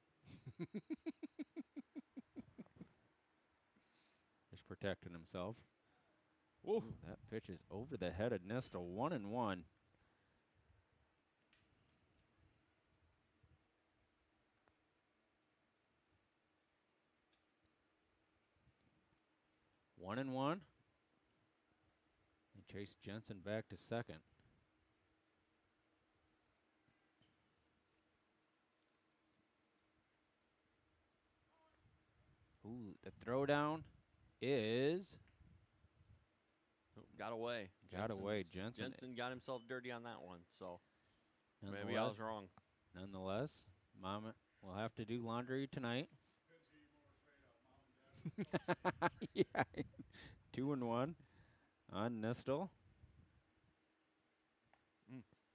Just protecting himself. Ooh, that pitch is over the head of Nistel. 1-1. They chase Jensen back to second. Ooh, the throwdown is... Oh, got away. Jensen got himself dirty on that one, so maybe I was wrong. Nonetheless, Mom will have to do laundry tonight. Yeah, 2-1 on Nistel.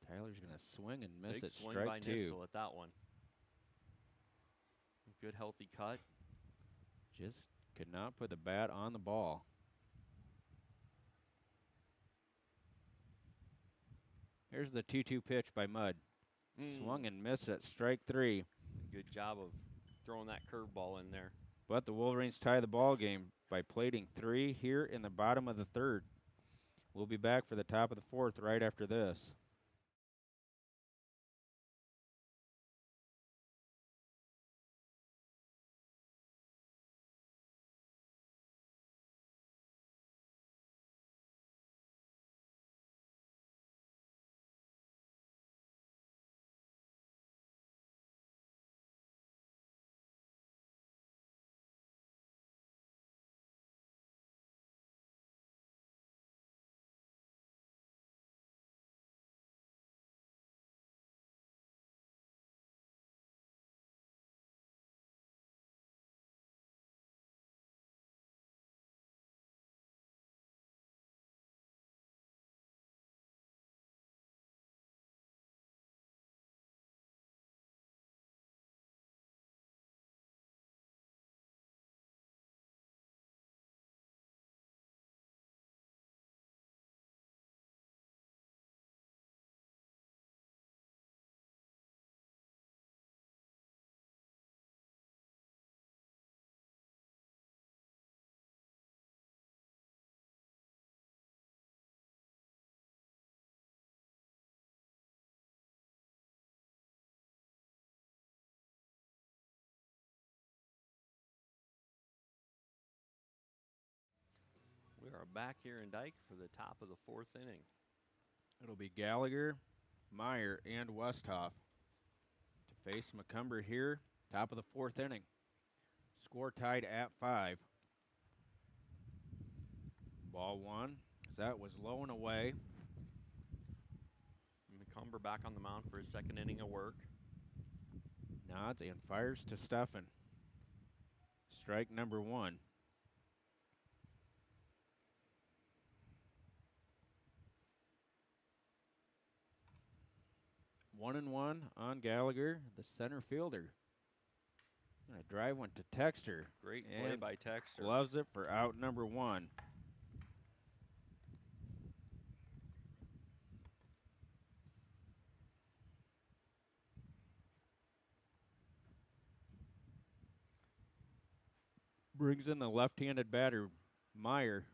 Tyler's going to swing and miss Big at swing strike by 2. Nistel at that one. Good healthy cut. Just could not put the bat on the ball. Here's the 2-2 pitch by Mudd. Swung and missed at strike 3. Good job of throwing that curveball in there. But the Wolverines tie the ball game by plating 3 here in the bottom of the third. We'll be back for the top of the fourth right after this. We are back here in Dike for the top of the fourth inning. It'll be Gallagher, Meyer, and Westhoff to face Macomber here, top of the fourth inning. Score tied at 5. Ball 1, as that was low and away. Macomber back on the mound for his second inning of work. Nods and fires to Steffen. Strike number 1. One and one on Gallagher, the center fielder. And a drive went to Texter. Great play by Texter. Gloves it for out number 1. Brings in the left-handed batter, Meyer.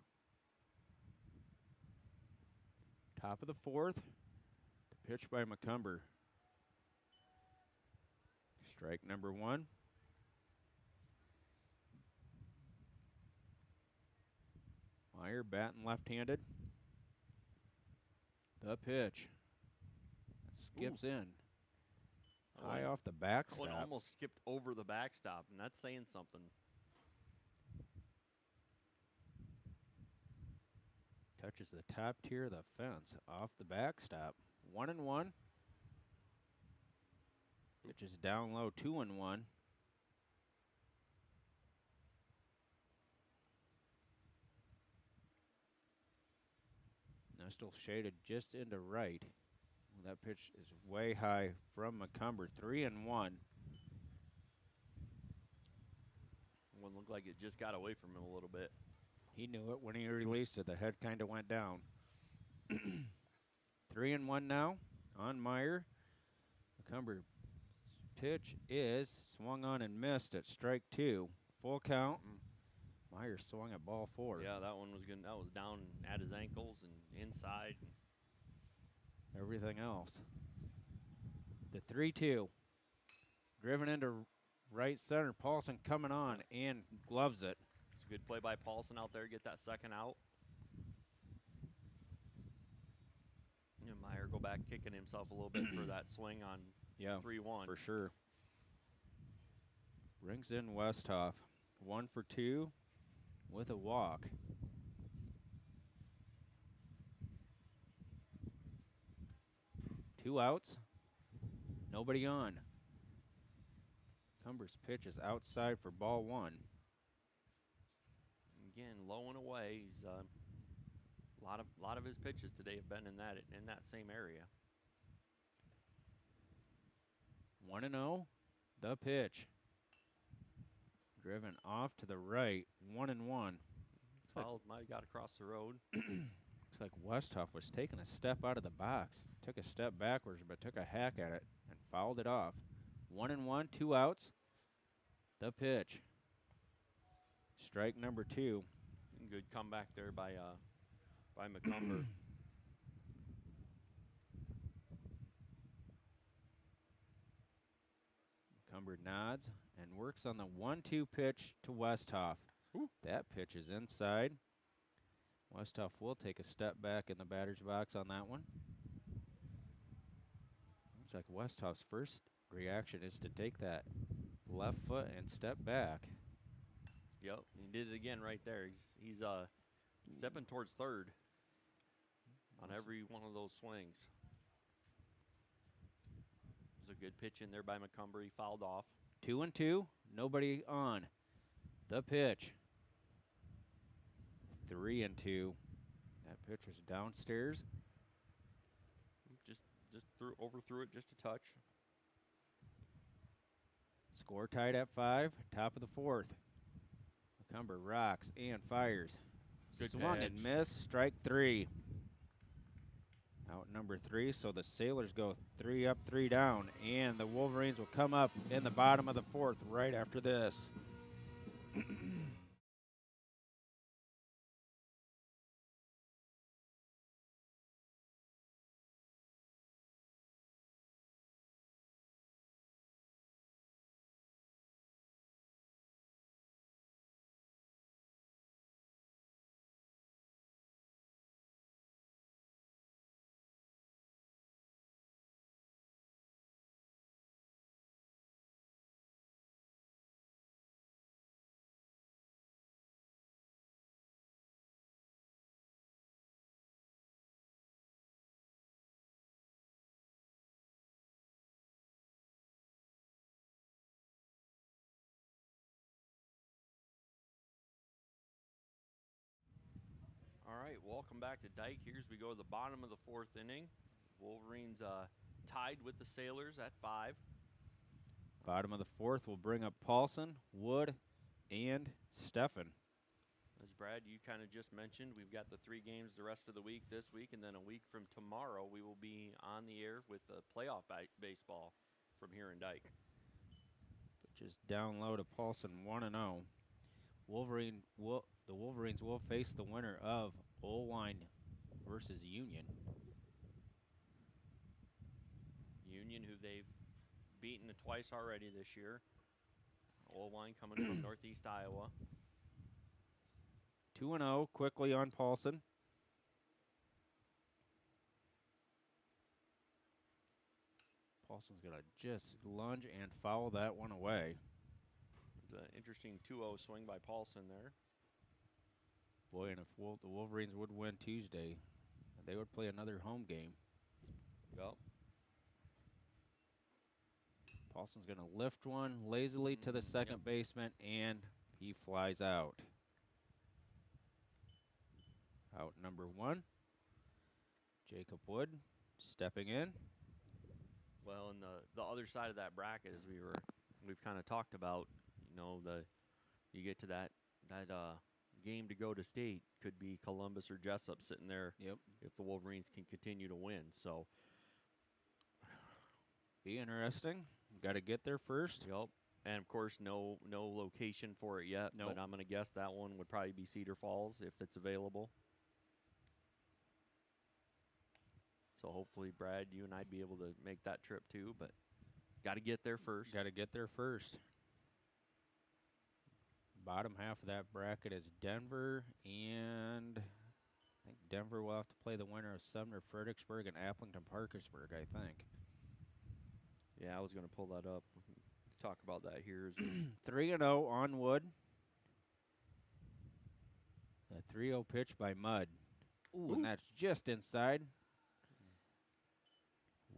Top of the fourth. The pitch by Macomber. Strike number 1. Meyer batting left-handed. The pitch. Skips in. High off the backstop. One almost skipped over the backstop, and that's saying something. Touches the top tier of the fence off the backstop. 1 and 1. Pitch is down low, 2 and 1. Now still shaded just into right. That pitch is way high from Macomber. 3 and 1. One looked like it just got away from him a little bit. He knew it when he released it. The head kind of went down. 3 and 1 now on Meyer. Macomber pitch is swung on and missed at strike 2. Full count. Meyer swung at ball 4. Yeah, that one was good. That was down at his ankles and inside. Everything else. The 3-2. Driven into right center. Paulson coming on and gloves it. It's a good play by Paulson out there. Get that second out. And Meyer go back kicking himself a little bit for that swing on 3-1. For sure. Brings in Westhoff. 1 for 2 with a walk. Two outs. Nobody on. Macomber's pitch is outside for ball 1. Again, low and away. He's a lot of his pitches today have been in that same area. 1-0. The pitch. Driven off to the right. 1-1. Fouled, might have got across the road. Looks like Westhoff was taking a step out of the box. Took a step backwards, but took a hack at it and fouled it off. 1-1, 2 outs. The pitch. Strike number 2. Good comeback there by McCumber. McCumber nods and works on the 1-2 pitch to Westhoff. Ooh. That pitch is inside. Westhoff will take a step back in the batter's box on that one. Looks like Westhoff's first reaction is to take that left foot and step back. Yep, he did it again right there. He's stepping towards third on every one of those swings. There's a good pitch in there by McCumber. He fouled off. 2-2, nobody on. The pitch. 3-2. That pitch was downstairs. Just overthrew it just a touch. Score tied at 5, top of the 4th. McCumber rocks and fires. Good Swung pitch. and missed, strike 3. Out number 3, so the Sailors go 3 up, 3 down, and the Wolverines will come up in the bottom of the 4th right after this. All right, welcome back to Dike. Here's we go to the bottom of the 4th inning. Wolverines tied with the Sailors at 5. Bottom of the 4th will bring up Paulson, Wood, and Steffen. As Brad, you kind of just mentioned, we've got the 3 games the rest of the week this week, and then a week from tomorrow we will be on the air with playoff baseball from here in Dike. Just down low to Paulson, 1-0. The Wolverines will face the winner of Oline versus Union. Union, who they've beaten twice already this year. Oline coming from Northeast Iowa. 2-0 quickly on Paulson. Paulson's going to just lunge and foul that one away. It's an interesting 2-0 swing by Paulson there. Boy, and if the Wolverines would win Tuesday, they would play another home game. Yep. Paulson's going to lift one lazily to the second baseman, and he flies out. Out number 1, Jacob Wood stepping in. Well, and the other side of that bracket, as we've kind of talked about, you get to that game to go to state, could be Columbus or Jessup sitting there. Yep. If the Wolverines can continue to win, so be interesting. Got to get there first. Yep. And of course, no location for it yet. Nope. But I'm gonna guess that one would probably be Cedar Falls if it's available. So hopefully, Brad, you and I'd be able to make that trip too. But got to get there first. Got to get there first. Bottom half of that bracket is Denver, and I think Denver will have to play the winner of Sumner Fredericksburg and Appleton Parkersburg, I think. Yeah, I was going to pull that up. Talk about that here. 3-0 on Wood. A 3-0 pitch by Mudd. Ooh, and that's just inside.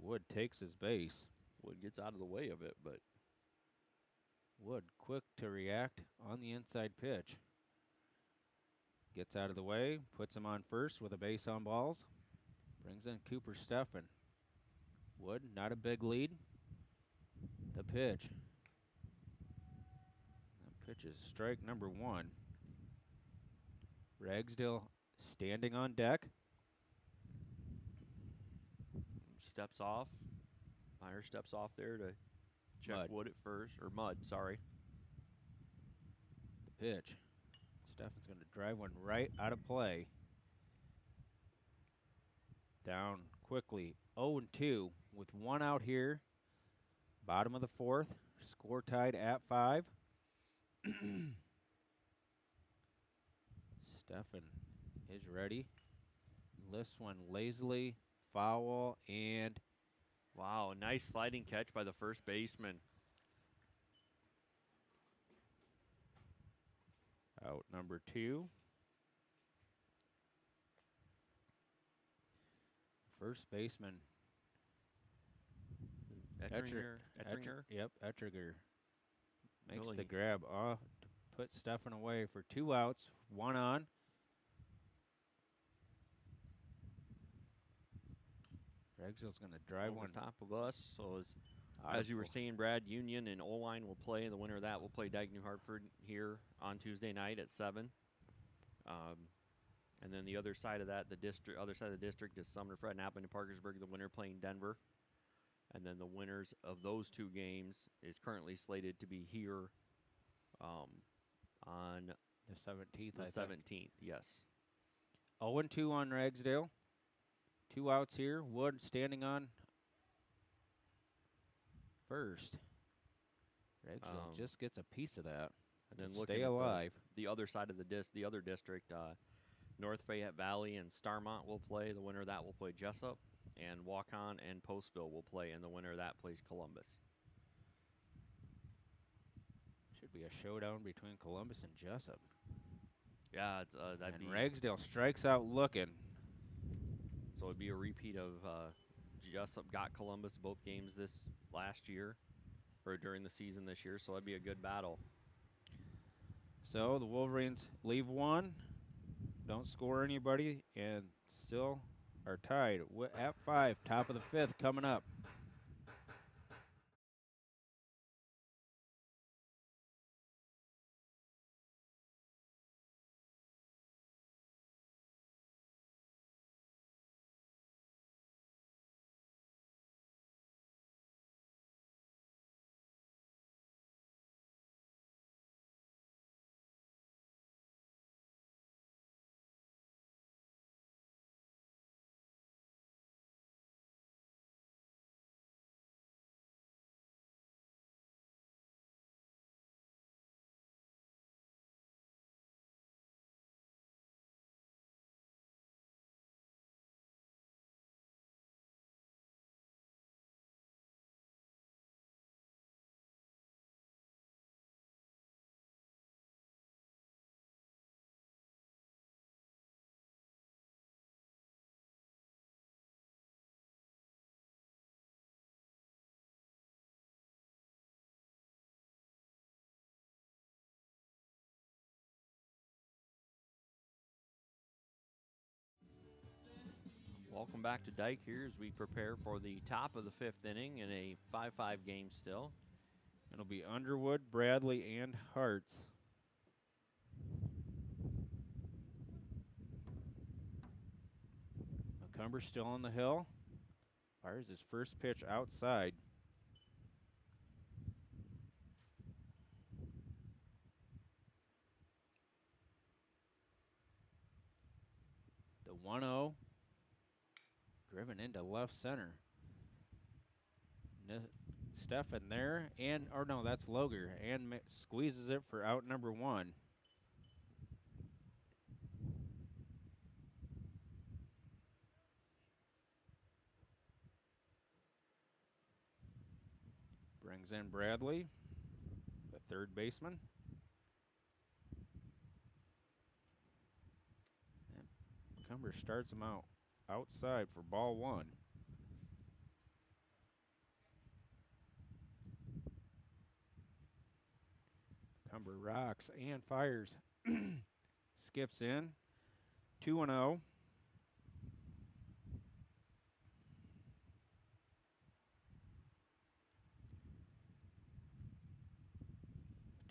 Wood takes his base. Wood gets out of the way of it, but Wood quick to react on the inside pitch. Gets out of the way, puts him on first with a base on balls. Brings in Cooper Steffen. Wood, not a big lead. The pitch. That pitch is strike number 1. Ragsdale standing on deck. Steps off. Meyer steps off there to check Mudd. Wood at first, or Mudd, sorry. The pitch. Steffen's going to drive one right out of play. Down quickly. 0-2 with one out here. Bottom of the fourth. Score tied at 5. Steffen is ready. Lifts one lazily. Foul and Wow, nice sliding catch by the first baseman. out number 2. First baseman. Ettringer. Yep, Ettringer makes Really? the grab off to put Steffen away for 2 outs, 1 on. Regzill's going to drive Over one top of us. So out as of you were full- saying, Brad, Union and O-Line will play. The winner of that will play Dike-New Hartford here on Tuesday night at 7. And then the other side of that, other side of the district is Sumner Fred and Appleton Parkersburg, the winner playing Denver. And then the winners of those 2 games is currently slated to be here on the 17th. the 17th. Yes. 0-2 on Ragsdale. 2 outs here. Wood standing on first. Ragsdale just gets a piece of that. And then to looking stay at alive. the other side of the other district, North Fayette Valley and Starmont will play. The winner of that will play Jessup. And Waukon and Postville will play, and the winner of that plays Columbus. Should be a showdown between Columbus and Jessup. Yeah, it's that'd And be Ragsdale strikes out looking. so it'd be a repeat of Jessup got Columbus both games this last year, or during the season this year. So it'd be a good battle. So the Wolverines leave one, don't score anybody, and still are tied at 5. Top of the 5th coming up. Welcome back to Dike here as we prepare for the top of the 5th inning in a 5-5 game still. It'll be Underwood, Bradley, and Hartz. McCumber still on the hill. Fires his first pitch outside. The 1-0 driven into left center. Steffen there, or no, that's Loger, and squeezes it for out number 1. Brings in Bradley, the third baseman. And Cumber starts him out outside for ball 1. Cumber rocks and fires. Skips in. 2-0.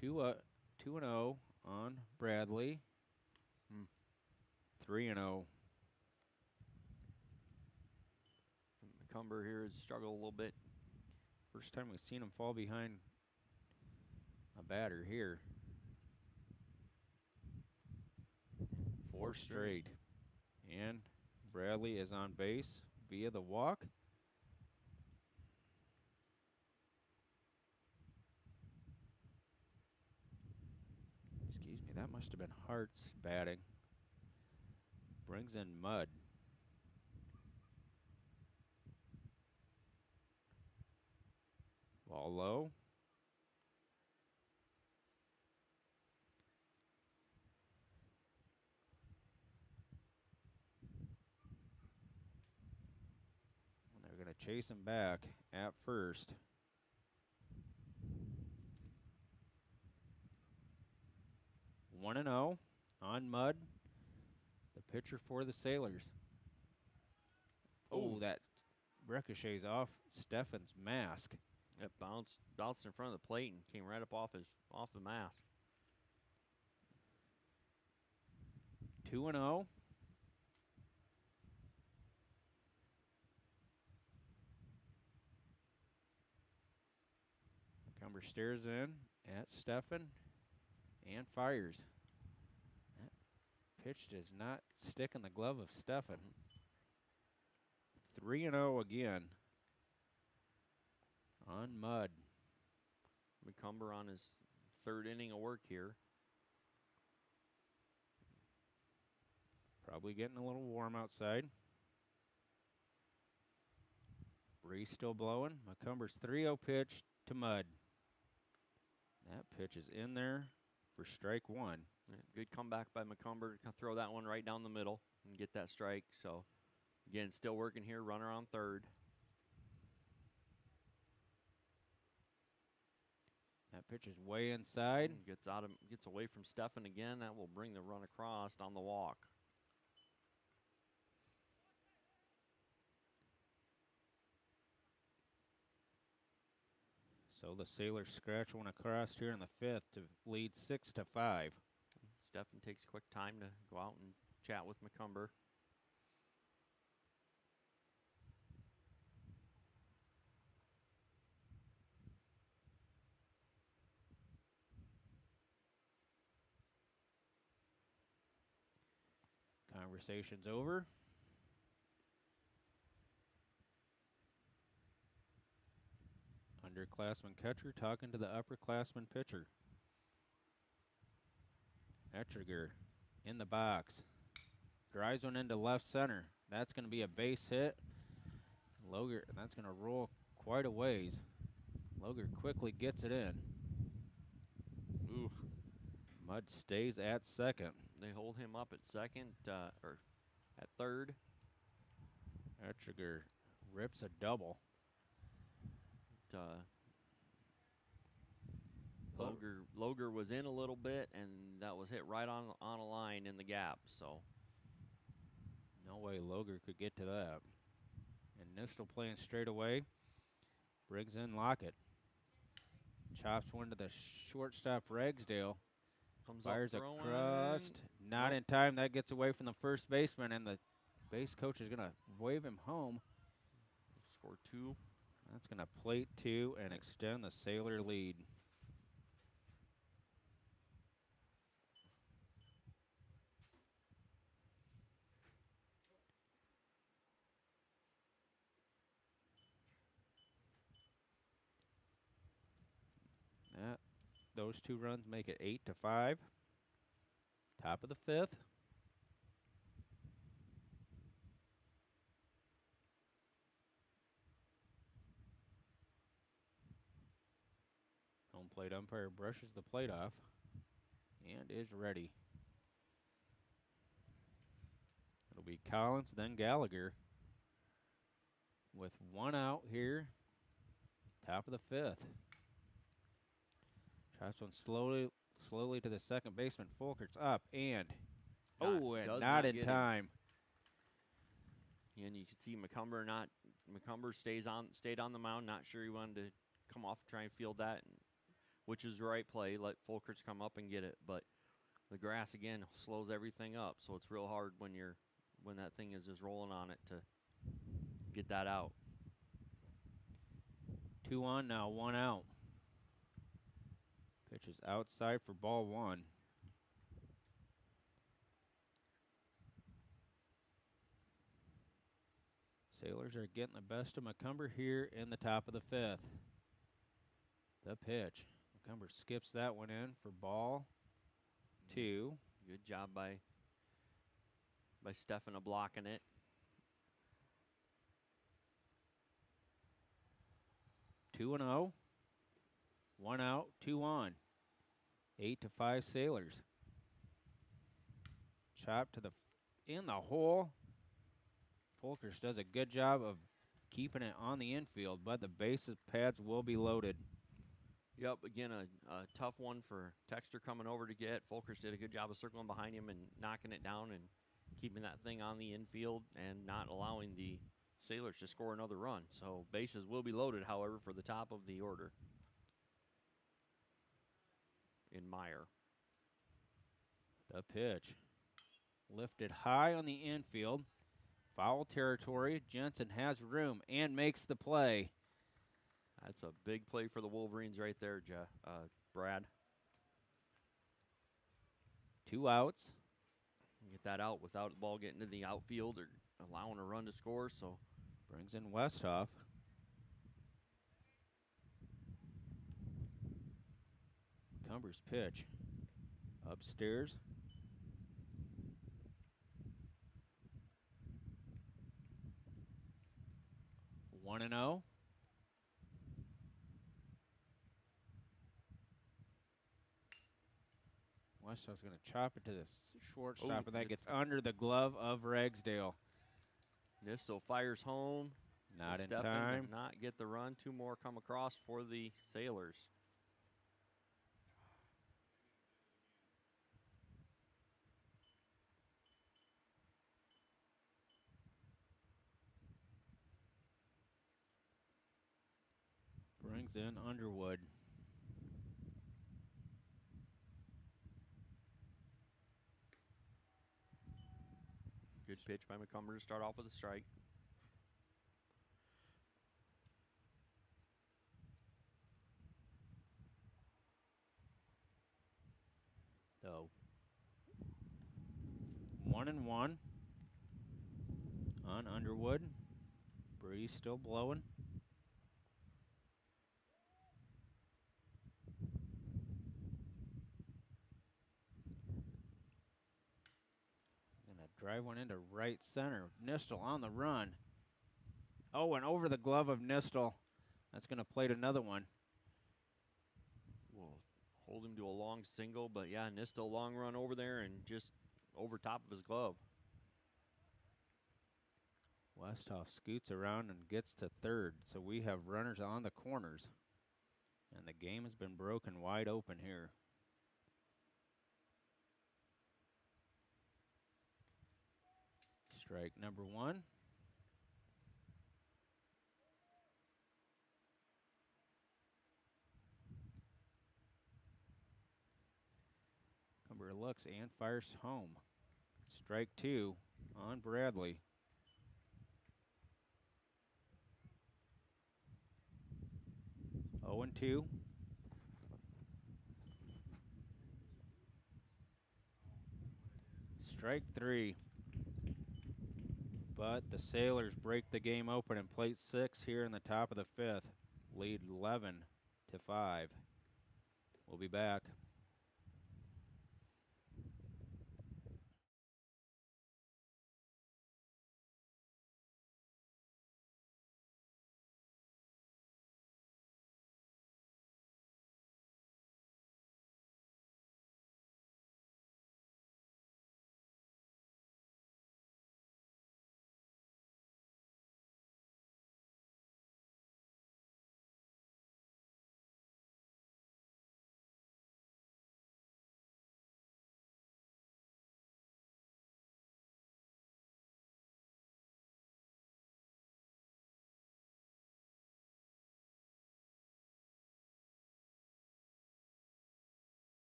Two and 0 on Bradley. 3-0. McCumber here has struggled a little bit. First time we've seen him fall behind a batter here. 4 straight. And Bradley is on base via the walk. Excuse me, that must have been Hart's batting. Brings in Mudd. Ball low. And they're going to chase him back at first. One and 0 on Mudd. The pitcher for the Sailors. Oh, that ricochets off Steffen's mask. It bounced in front of the plate and came right up off the mask. 2 and 0. Cumber stares in at Steffen and fires. That pitch does not stick in the glove of Steffen. 3 and 0 again on Mudd. McCumber on his third inning of work here. Probably getting a little warm outside. Breeze still blowing. McCumber's 3-0 pitch to Mudd. That pitch is in there for strike one. Yeah, good comeback by McCumber to throw that one right down the middle and get that strike. So, again, still working here, runner on third. That pitch is way inside. Gets away from Steffen again. That will bring the run across on the walk. So the Sailors scratch one across here in the fifth to lead 6-5. Steffen takes quick time to go out and chat with McCumber. Conversation's over. Underclassman catcher talking to the upperclassman pitcher. Etchiger in the box. Drives one into left center. That's going to be a base hit. Loger, that's going to roll quite a ways. Loger quickly gets it in. Ooh. Mudd stays at second. They hold him up at second, or at third. Etchiger rips a double. Loger was in a little bit, and that was hit right on a line in the gap. So no way Loger could get to that. And Nistel playing straight away. Brings in Lockett. Chops one to the shortstop Ragsdale. Fires across. Not in time. That gets away from the first baseman, and the base coach is going to wave him home. Score 2. That's going to plate 2 and extend the Sailor lead. Those 2 runs make it 8-5. Top of the fifth. Home plate umpire brushes the plate off and is ready. It'll be Collins, then Gallagher. With 1 out here, top of the fifth. Tries one slowly to the second baseman. Fulkert's up and not in time. And you can see McCumber stayed on the mound. Not sure he wanted to come off and try and field that, which is the right play. Let Fulkert's come up and get it, but the grass again slows everything up. So it's real hard when that thing is just rolling on it to get that out. 2 on now, 1 out. Pitch is outside for ball 1. Sailors are getting the best of Macomber here in the top of the 5th. The pitch. Macomber skips that one in for ball 2. Good job by Stefano blocking it. 2-0. 1 out, 2 on. 8-5 Sailors. Chop to in the hole. Folkers does a good job of keeping it on the infield, but the bases pads will be loaded. Yep, again, a tough one for Texter coming over to get. Folkers did a good job of circling behind him and knocking it down and keeping that thing on the infield and not allowing the Sailors to score another run. So bases will be loaded, however, for the top of the order in Meyer. The pitch. Lifted high on the infield. Foul territory. Jensen has room and makes the play. That's a big play for the Wolverines right there, Brad. 2 outs. Get that out without the ball getting to the outfield or allowing a run to score. So brings in Westhoff. Macomber's pitch. Upstairs. 1-0. Westhoff's going to chop it to the shortstop, and that gets under the glove of Ragsdale. Nistel fires home. Not in Stefan time. did not get the run. 2 more come across for the Sailors. Brings in Underwood. Good pitch by Macomber to start off with a strike. So 1-1 on Underwood. Breeze still blowing. Gonna drive one into right center. Nistel on the run. Oh, and over the glove of Nistel. That's gonna plate another one. We'll hold him to a long single, but yeah, Nistel long run over there and just over top of his glove. Westhoff scoots around and gets to third, so we have runners on the corners. And the game has been broken wide open here. Strike number 1. Cumber looks and fires home. Strike 2 on Bradley. Oh and 2. Strike 3. But the Sailors break the game open in plate 6 here in the top of the 5th. Lead 11-5. We'll be back.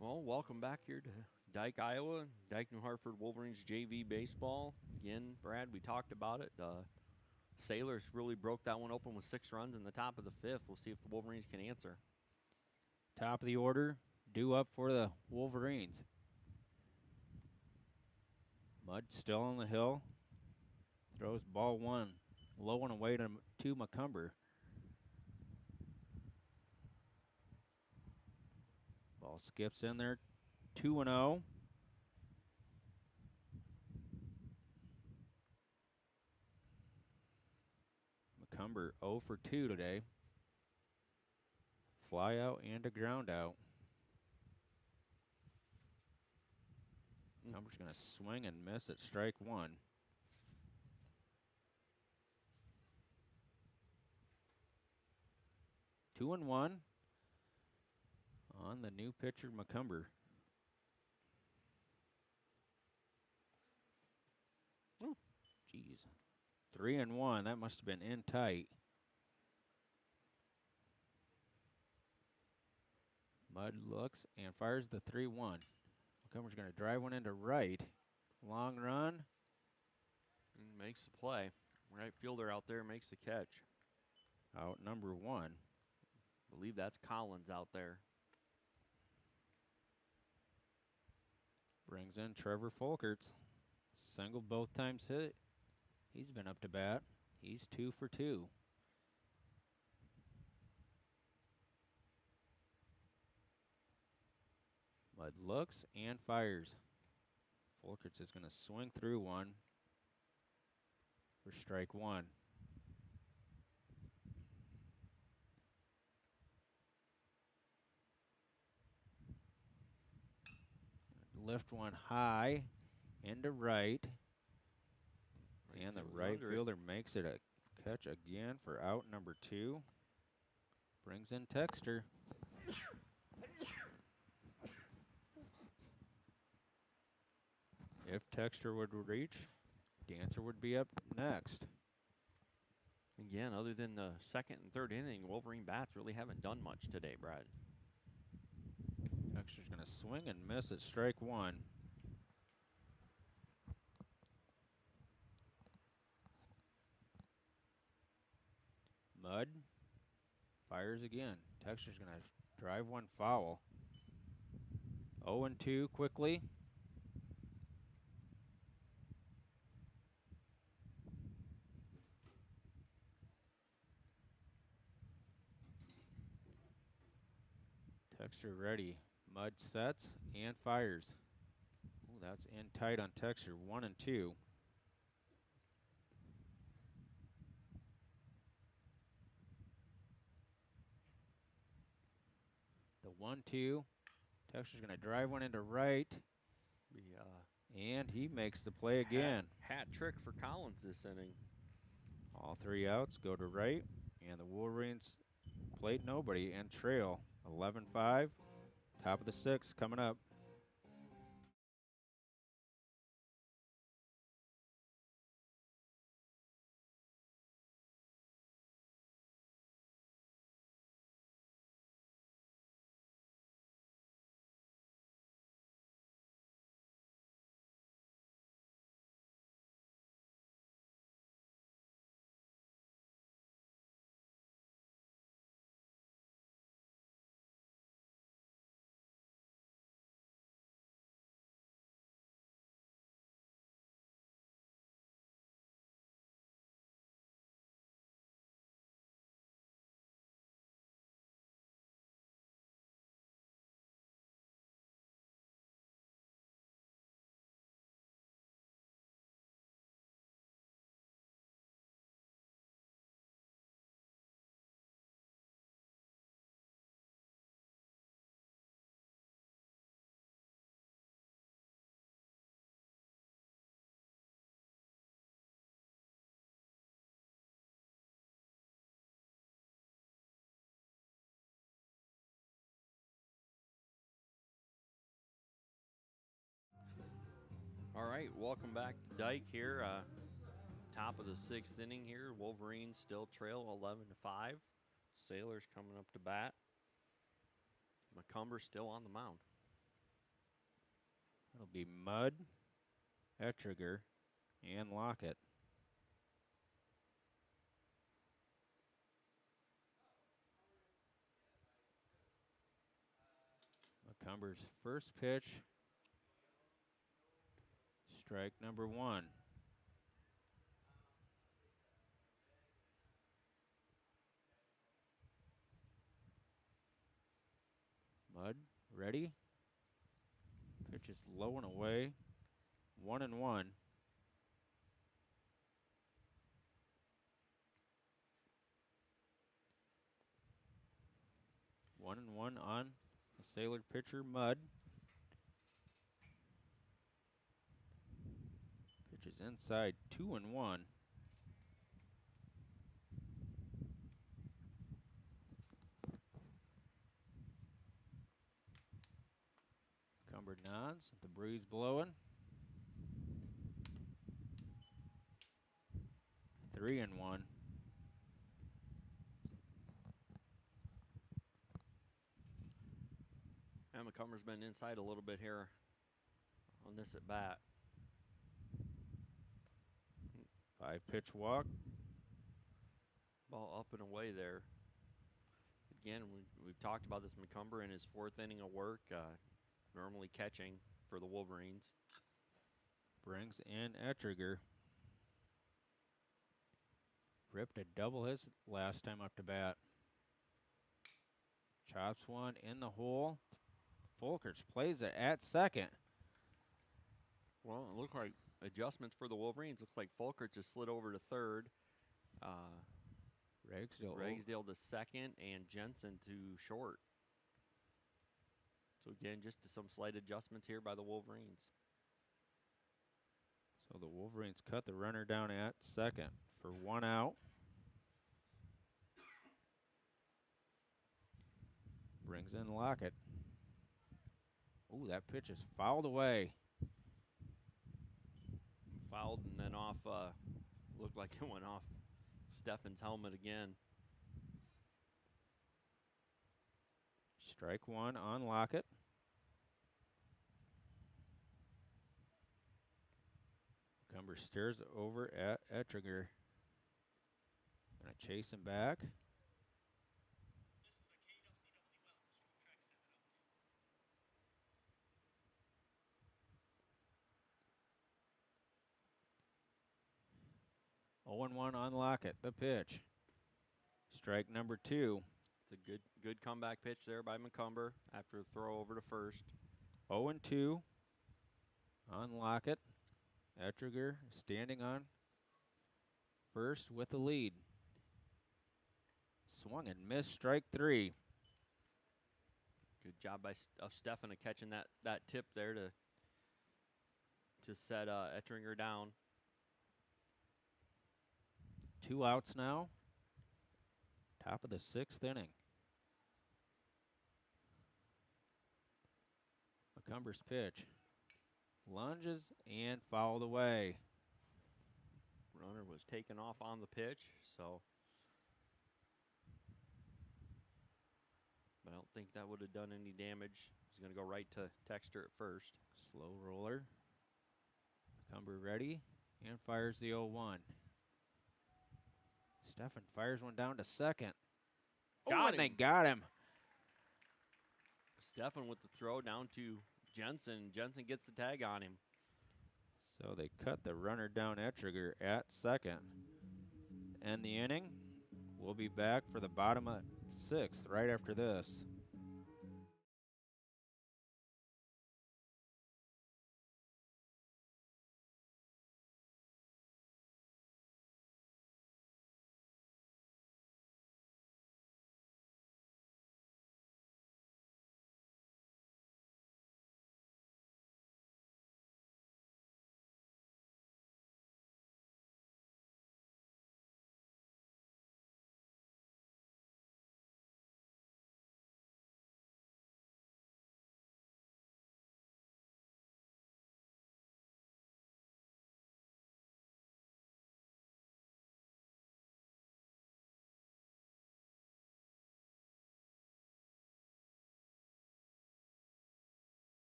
Well, welcome back here to Dike, Iowa, Dike-New Hartford Wolverines JV baseball. Again, Brad, we talked about it. Sailors really broke that one open with 6 runs in the top of the 5th. We'll see if the Wolverines can answer. Top of the order, due up for the Wolverines. Mudd still on the hill. Throws ball 1 low and away to McCumber. Ball skips in there, 2-0. McCumber 0 for 2 today. Fly out and a ground out. McCumber's going to swing and miss at strike 1. 2-1 on the new pitcher, McCumber. Oh, jeez. 3-1. That must have been in tight. Mudd looks and fires the 3-1. McCumber's going to drive one into right. Long run. And makes the play. Right fielder out there makes the catch. Out number 1. Believe that's Collins out there. Brings in Trevor Folkerts. Singled both times hit. He's been up to bat. He's 2 for 2. Mudd looks and fires. Folkerts is going to swing through one for strike 1. Lift one high into right. And the right fielder makes it a catch again for out number 2. Brings in Texter. If Texter would reach, Dancer would be up next. Again, other than the 2nd and 3rd inning, Wolverine bats really haven't done much today, Brad. Texter's going to swing and miss at strike 1. Mudd fires again. Texter's going to drive one foul. 0-2 quickly. Texter ready. Mudd sets and fires. Ooh, that's in tight on Texter. 1-2. The 1-2. Texter's going to drive one into right. And he makes the play again. Hat trick for Collins this inning. All 3 outs go to right. And the Wolverines plate nobody and trail 11-5. Top of the 6th coming up. All right, welcome back to Dike here. Top of the 6th inning here. Wolverines still trail 11-5. Sailors coming up to bat. McCumber still on the mound. Be Mudd, Ettriger, and Lockett. McCumber's first pitch, strike number 1. Mudd, ready. Pitch is low and away. 1-1. 1-1 on the Sailor pitcher, Mudd. Pitch is inside, 2-1. Cumber nods, the breeze blowing. 3-1. And McCumber's been inside a little bit here on this at bat. 5-pitch walk. Ball up and away there. Again, we've talked about this McCumber in his 4th inning of work, normally catching for the Wolverines. Brings in Ettriger. Ripped a double his last time up to bat. Chops one in the hole. Folkers plays it at second. Well, it looked like adjustments for the Wolverines. Looks like Folkert just slid over to third. Ragsdale to second, and Jensen to short. So again, just some slight adjustments here by the Wolverines. So the Wolverines cut the runner down at second for 1 out. Brings in Lockett. Ooh, that pitch is fouled away. Fouled and then off, looked like it went off Steffen's helmet again. Strike 1 on Lockett. Cumber stares over at Ettriger. Gonna chase him back. 0-1 on Lockett, the pitch. Strike number 2. It's a good comeback pitch there by McCumber after a throw over to first. 0-2 on Lockett. Ettriger standing on first with the lead. Swung and missed, strike 3. Good job of Steffen catching that tip there to set Ettringer down. 2 outs now. Top of the 6th inning. McCumber's pitch. Lunges and fouled away. Runner was taken off on the pitch, so. But I don't think that would have done any damage. He's going to go right to Texter at first. Slow roller. McCumber ready and fires the 0-1. Steffen fires one down to second. Got him. They got him. Steffen with the throw down to Jensen. Jensen gets the tag on him. So they cut the runner down Ettriger at second. And the inning. We'll be back for the bottom of 6th right after this.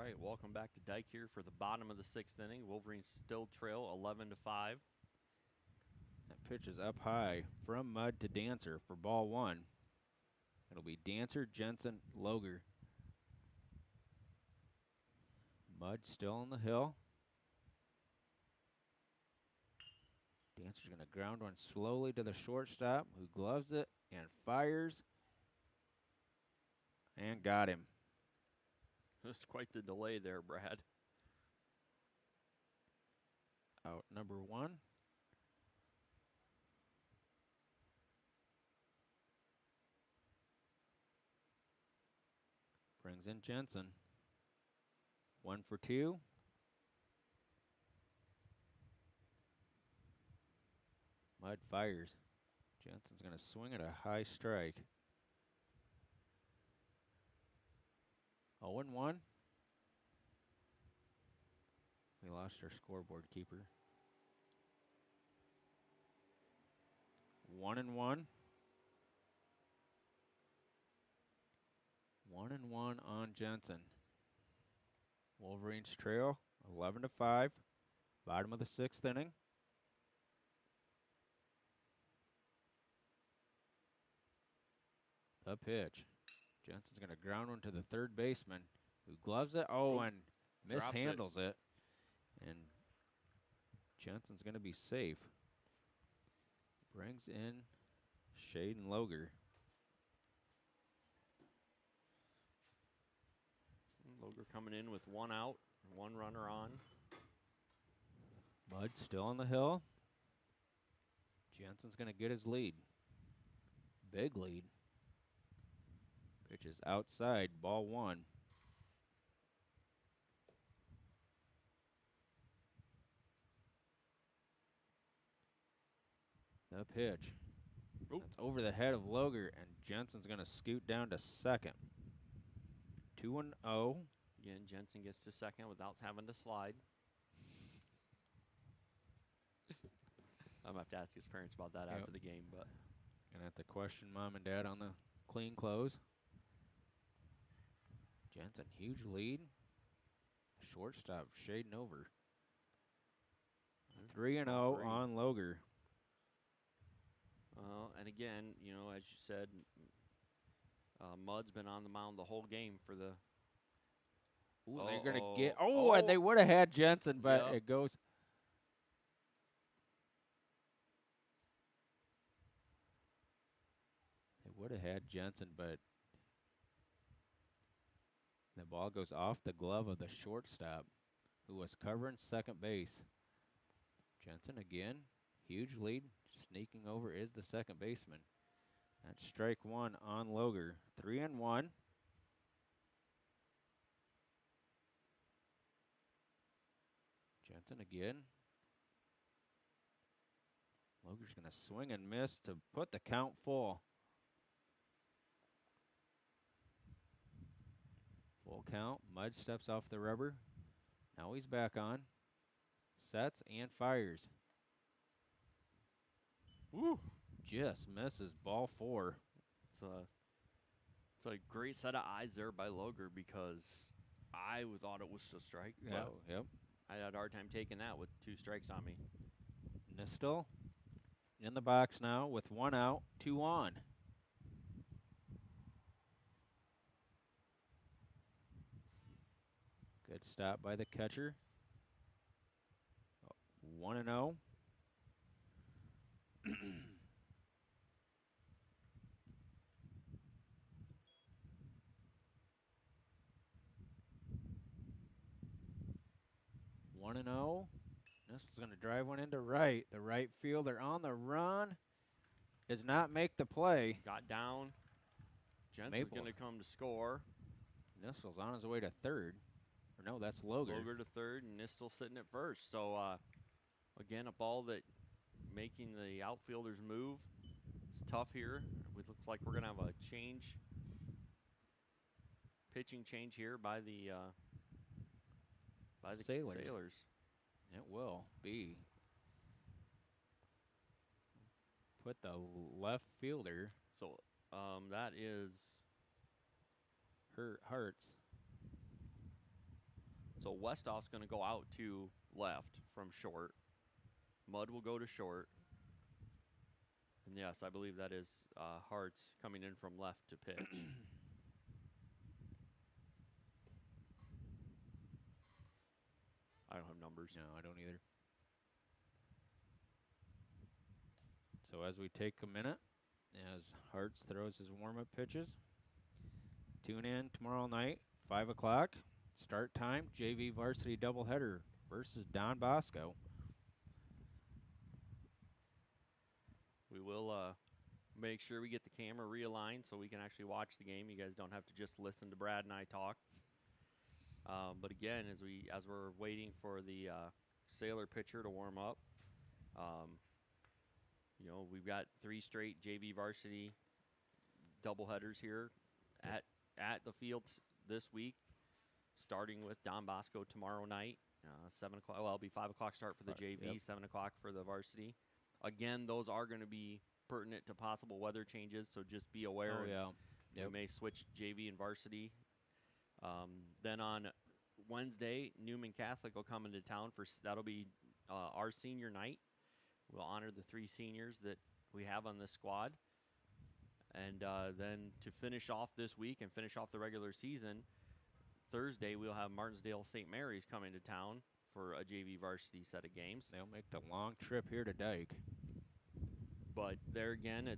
right, welcome back to Dike here for the bottom of the 6th inning. Wolverines still trail 11-5. That pitch is up high from Mudd to Dancer for ball 1. It'll be Dancer, Jensen, Loger. Mudd still on the hill. Dancer's going to ground one slowly to the shortstop, who gloves it and fires. And got him. That's quite the delay there, Brad. Out number 1. Brings in Jensen. 1 for 2. Mudd fires. Jensen's going to swing at a high strike. 0-1. We lost our scoreboard keeper. 1-1. 1-1 on Jensen. Wolverines trail 11-5. Bottom of the 6th inning. The pitch. Jensen's going to ground one to the third baseman, who gloves it. Oh, and mishandles it. And Jensen's going to be safe. Brings in Shaden Loger. Loger coming in with 1 out, 1 runner on. Mudd still on the hill. Jensen's going to get his lead. Big lead. Pitch is outside, ball 1. The pitch. Oop. That's over the head of Loger, and Jensen's going to scoot down to second. 2-0. Again, Jensen gets to second without having to slide. I'm going to have to ask his parents about that after the game. But Gonna have to question mom and dad on the clean clothes. Jensen, huge lead. Shortstop shading over. 3-0 on Loger. And again, you know, as you said, Mudd's been on the mound the whole game for the. Ooh, they're gonna get. Oh, and they would have had Jensen, but it goes. They would have had Jensen, but the ball goes off the glove of the shortstop, who was covering second base. Jensen again, huge lead. Sneaking over is the second baseman. That's strike 1 on Loger. 3-1. Jensen again. Loger's going to swing and miss to put the count full. Full count. Mudd steps off the rubber. Now he's back on. Sets and fires. Woo! Just misses ball 4. It's a great set of eyes there by Loger, because I thought it was a strike. Yeah, yep. I had a hard time taking that with 2 strikes on me. Nistel in the box now with 1 out, 2 on. Good stop by the catcher. 1-0. 1-0. This is going to drive one into right. The right fielder on the run does not make the play. Got down. Jensen's going to come to score. Nistel's on his way to third. Or no, that's Loger. Loger to third, and Nistel sitting at first. So, again, a ball that making the outfielders move. It's tough here. It looks like we're going to have a change, pitching change here by the Sailors. It will be. Put the left fielder. So that is Hart's. So Westoff's going to go out to left from short. Mudd will go to short. And yes, I believe that is Hart's coming in from left to pitch. I don't have numbers. No, I don't either. So as we take a minute, as Hartz throws his warm-up pitches, tune in tomorrow night, 5 o'clock. Start time, JV varsity doubleheader versus Don Bosco. We will make sure we get the camera realigned so we can actually watch the game. You guys don't have to just listen to Brad and I talk. But again, as we're waiting for the Sailor pitcher to warm up, you know, we've got 3 straight JV varsity doubleheaders here at the field this week, starting with Don Bosco tomorrow night, 7 o'clock. Well, it'll be 5 o'clock start for the JV, Yep. 7 o'clock for the varsity. Again, those are going to be pertinent to possible weather changes, so just be aware. Oh, yeah. We may switch JV and varsity. Then on Wednesday, Newman Catholic will come into town that'll be our senior night. We'll honor the 3 seniors that we have on this squad. And then to finish off this week and finish off the regular season, Thursday we'll have Martinsdale St. Mary's coming to town for a JV varsity set of games. They'll make the long trip here to Dike. But there again,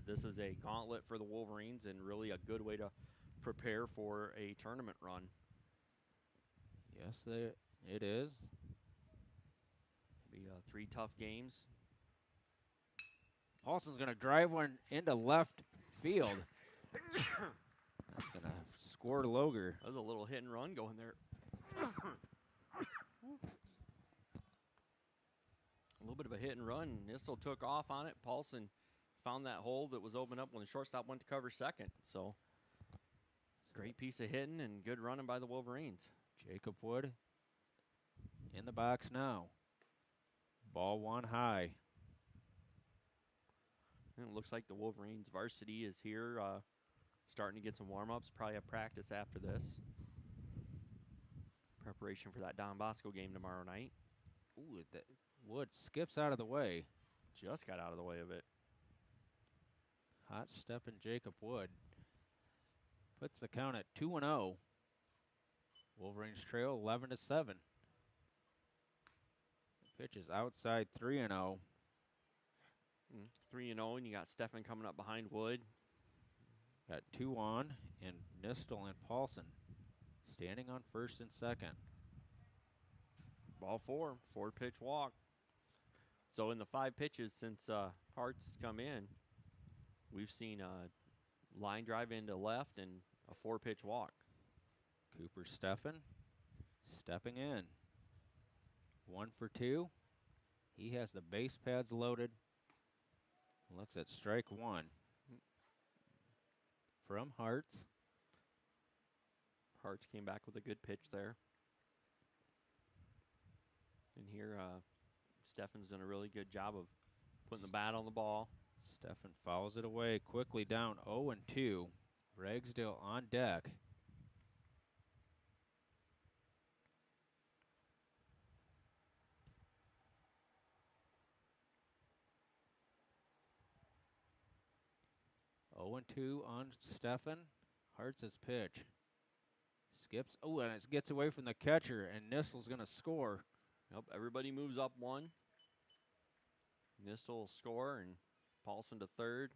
this is a gauntlet for the Wolverines and really a good way to prepare for a tournament run. Yes, it is. Be 3 tough games. Paulson's going to drive one into left field. That's going to score Loger. That was a little hit and run going there. A little bit of a hit and run. Nistel took off on it. Paulson found that hole that was open up when the shortstop went to cover second. So great piece of hitting and good running by the Wolverines. Jacob Wood in the box now. Ball 1 high. And it looks like the Wolverines varsity is here, starting to get some warm-ups. Probably have practice after this. Preparation for that Don Bosco game tomorrow night. Ooh, that Wood skips out of the way. Just got out of the way of it. Hot stepping Jacob Wood. Puts the count at 2-0. Wolverines trail 11-7. Pitch is outside 3-0. 3-0, and you got Stefan coming up behind Wood. Got 2 on, and Nistel and Paulson standing on first and second. Ball 4, 4-pitch walk. So in the 5 pitches since Hartz has come in, we've seen a line drive into left and a 4-pitch walk. Cooper Stefan stepping in. 1 for 2. He has the base pads loaded. Looks at strike 1 from Hartz. Hartz came back with a good pitch there. And here, Stefan's done a really good job of putting the bat on the ball. Stefan fouls it away quickly down 0-2. Ragsdale on deck. Oh and 2 on Stefan. Hartz's pitch. Skips. Oh, and it gets away from the catcher, and Nistel's going to score. Yep, everybody moves up 1. Nistel will score, and Paulson to third.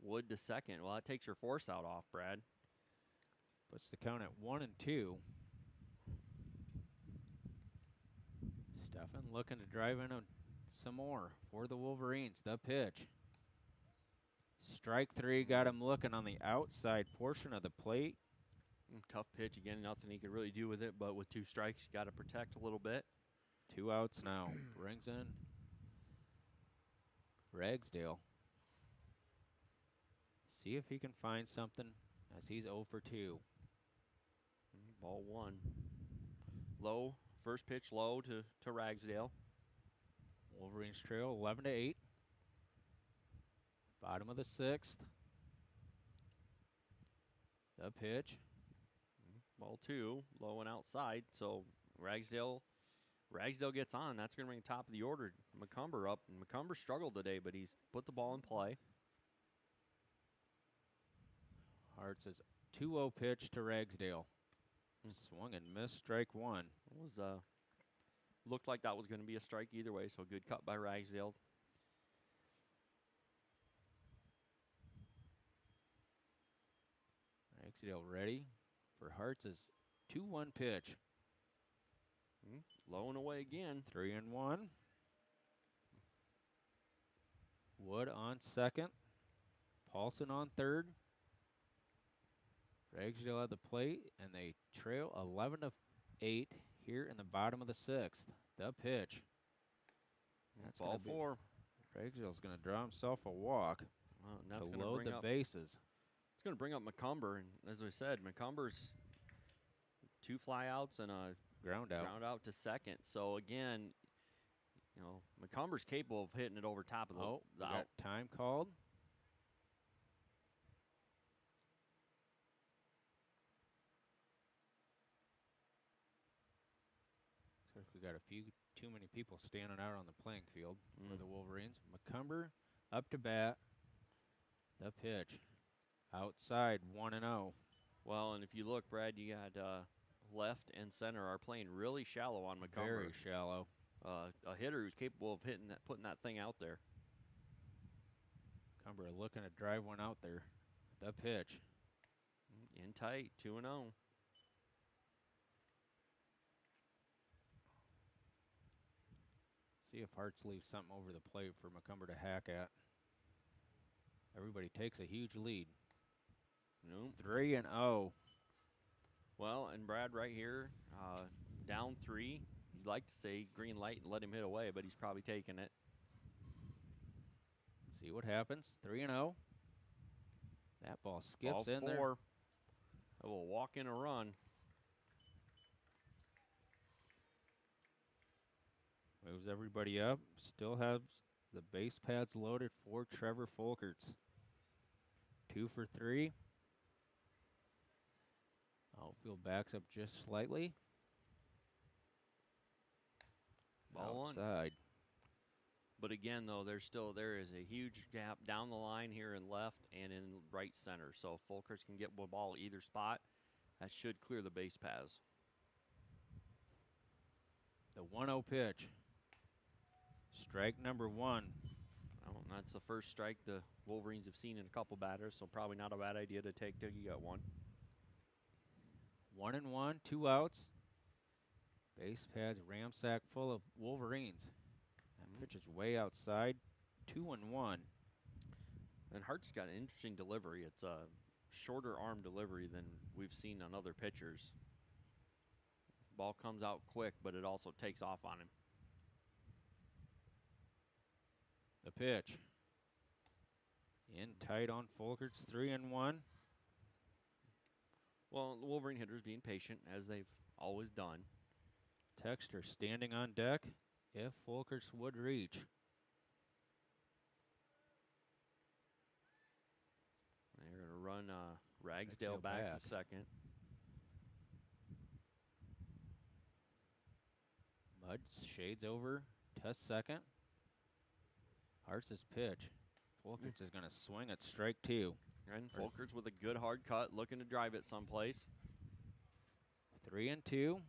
Wood to second. Well, that takes your force out off, Brad. Puts the count at 1-2. Stefan looking to drive in some more for the Wolverines. The pitch. Strike 3 got him looking on the outside portion of the plate. Tough pitch. Again, nothing he could really do with it, but with 2 strikes, you got to protect a little bit. 2 outs now. Brings in Ragsdale. See if he can find something as he's 0 for 2. Ball 1. Low. First pitch low to Ragsdale. Wolverines trail 11-8. Bottom of the 6th. The pitch. Ball 2, low and outside. So Ragsdale gets on. That's going to bring top of the order. McCumber up. And McCumber struggled today, but he's put the ball in play. Hart says 2-0 pitch to Ragsdale. Swung and missed, strike one. It was looked like that was going to be a strike either way, so good cut by Ragsdale. Ragsdale ready for Hart's 2-1 pitch. Low and away again. 3-1. Wood on second. Paulson on third. Ragsdale at the plate, and they trail 11-8 here in the bottom of the sixth. The pitch. That's ball 4. Ragsdale's going to draw himself a walk to load the bases. It's going to bring up McCumber, and as I said, McCumber's 2 flyouts and a ground out to second. So again, you know, McCumber's capable of hitting it over top of the out. Got time called. Looks like we got too many people standing out on the playing field for the Wolverines. McCumber up to bat. The pitch. Outside, 1-0. Well, and if you look, Brad, you got left and center are playing really shallow on McCumber. Very shallow. A hitter who's capable of putting that thing out there. McCumber looking to drive one out there. The pitch. In tight, 2-0. See if Hart's leaves something over the plate for McCumber to hack at. Everybody takes a huge lead. Nope. 3-0. Well, and Brad right here, down 3. You'd like to say green light and let him hit away, but he's probably taking it. See what happens. 3-0. That ball skips ball in 4. there. It will walk in a run. Moves everybody up. Still has the base pads loaded for Trevor Folkerts. 2 for 3. Outfield backs up just slightly. Ball outside. But again, though, there is a huge gap down the line here in left and in right center. So if Folkerts can get the ball either spot, that should clear the base paths. The 1-0 pitch. Strike number 1. Well, that's the first strike the Wolverines have seen in a couple batters, so probably not a bad idea to take till you got one. 1-1, 2 outs. Base pads ramsack full of Wolverines. That pitch is way outside. 2-1. And Hart's got an interesting delivery. It's a shorter arm delivery than we've seen on other pitchers. Ball comes out quick, but it also takes off on him. The pitch. In tight on Folkerts, 3-1. Well, the Wolverine hitters being patient, as they've always done. Texter standing on deck if Folkerts would reach. They're going to run Ragsdale back to second. Mudd shades over to second. Hart's pitch. Folkerts is going to swing at strike 2. And Folkerts with a good hard cut, looking to drive it someplace. 3-2.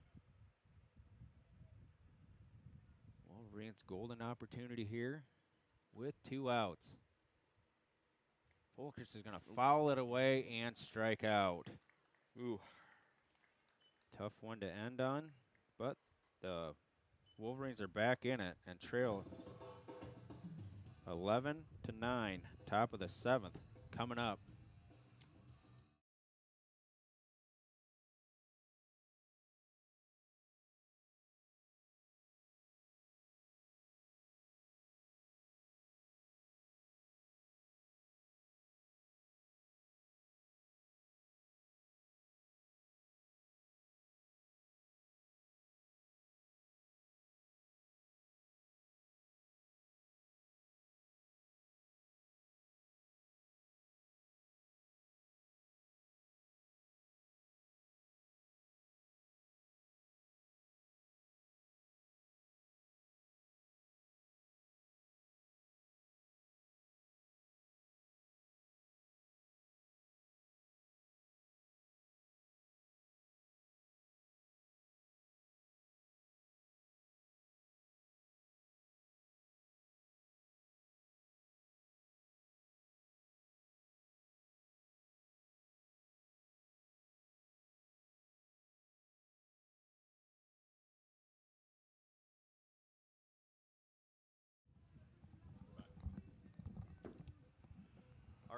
Wolverines golden opportunity here with 2 outs. Folkerts is going to foul it away and strike out. Ooh. Tough one to end on, but the Wolverines are back in it and trail 11-9. Top of the 7th coming up.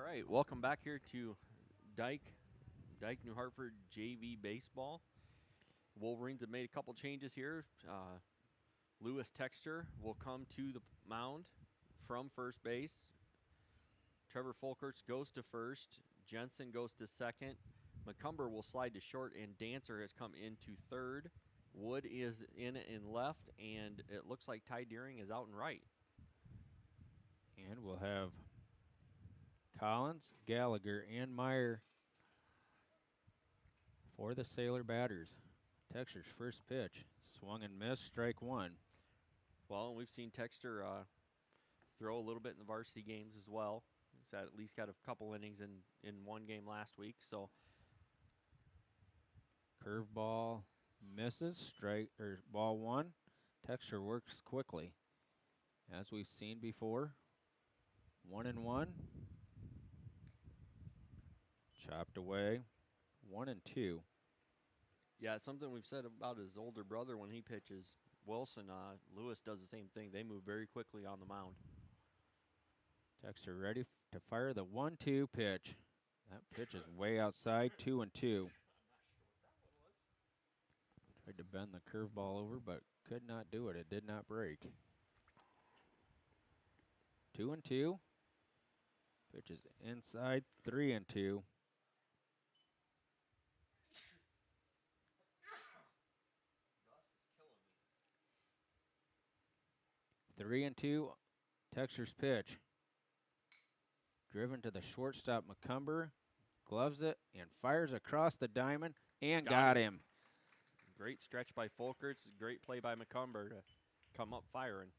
right, welcome back here to Dike-New Hartford JV Baseball. Wolverines have made a couple changes here. Lewis Texter will come to the mound from first base. Trevor Folkerts goes to first. Jensen goes to second. McCumber will slide to short, and Dancer has come into third. Wood is in left, and it looks like Ty Deering is out in right. And we'll have Collins, Gallagher, and Meyer for the Sailor batters. Texter's first pitch, swung and missed, strike one. Well, we've seen Texter throw a little bit in the varsity games as well. He's at least got a couple innings in one game last week. So Curveball misses, strike or ball one. Texter works quickly, as we've seen before. 1-1. Chopped away. 1-2. yeah, something we've said about his older brother when he pitches. Wilson, Lewis does the same thing. They move very quickly on the mound. Texter ready to fire the 1-2 pitch. That pitch is way outside. 2-2. Tried to bend the curveball over, but could not do it. It did not break. 2-2. Pitch is inside. 3-2. 3-2. Texter's pitch. Driven to the shortstop, McCumber. Gloves it and fires across the diamond and got him. Great stretch by Folkerts. Great play by McCumber to come up firing.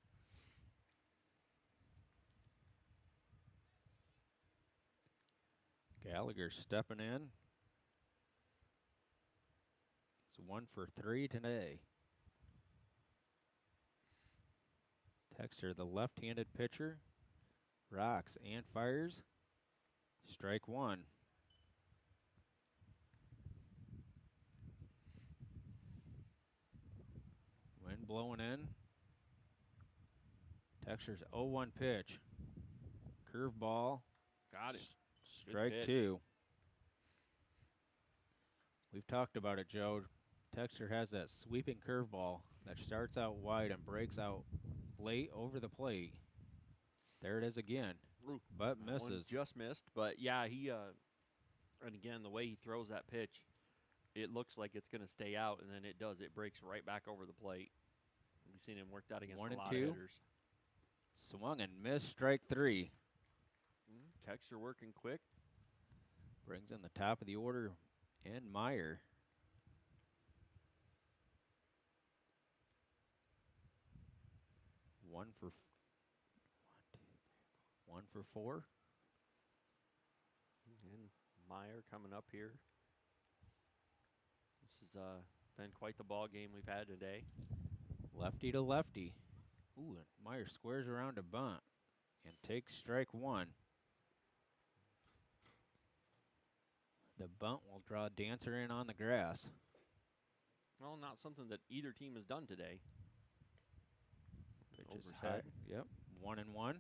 Gallagher stepping in. It's 1 for 3 today. Texter, the left-handed pitcher, rocks and fires. Strike one. Wind blowing in. Texter's 0-1 pitch. Curveball. Got it. Strike two. We've talked about it, Joe. Texter has that sweeping curveball that starts out wide and breaks out late over the plate. There it is again, but misses. One just missed, but yeah, he and again, the way he throws that pitch, it looks like it's going to stay out, and then it does. It breaks right back over the plate. We've seen him work that against a lot of hitters. Swung and missed, strike three. Texter working quick. Brings in the top of the order, and Meyer. One for 4. And Meyer coming up here. This has been quite the ball game we've had today. Lefty to lefty. Ooh, and Meyer squares around a bunt and takes strike one. The bunt will draw Dancer in on the grass. Well, not something that either team has done today. Pitch is high. Yep, 1-1.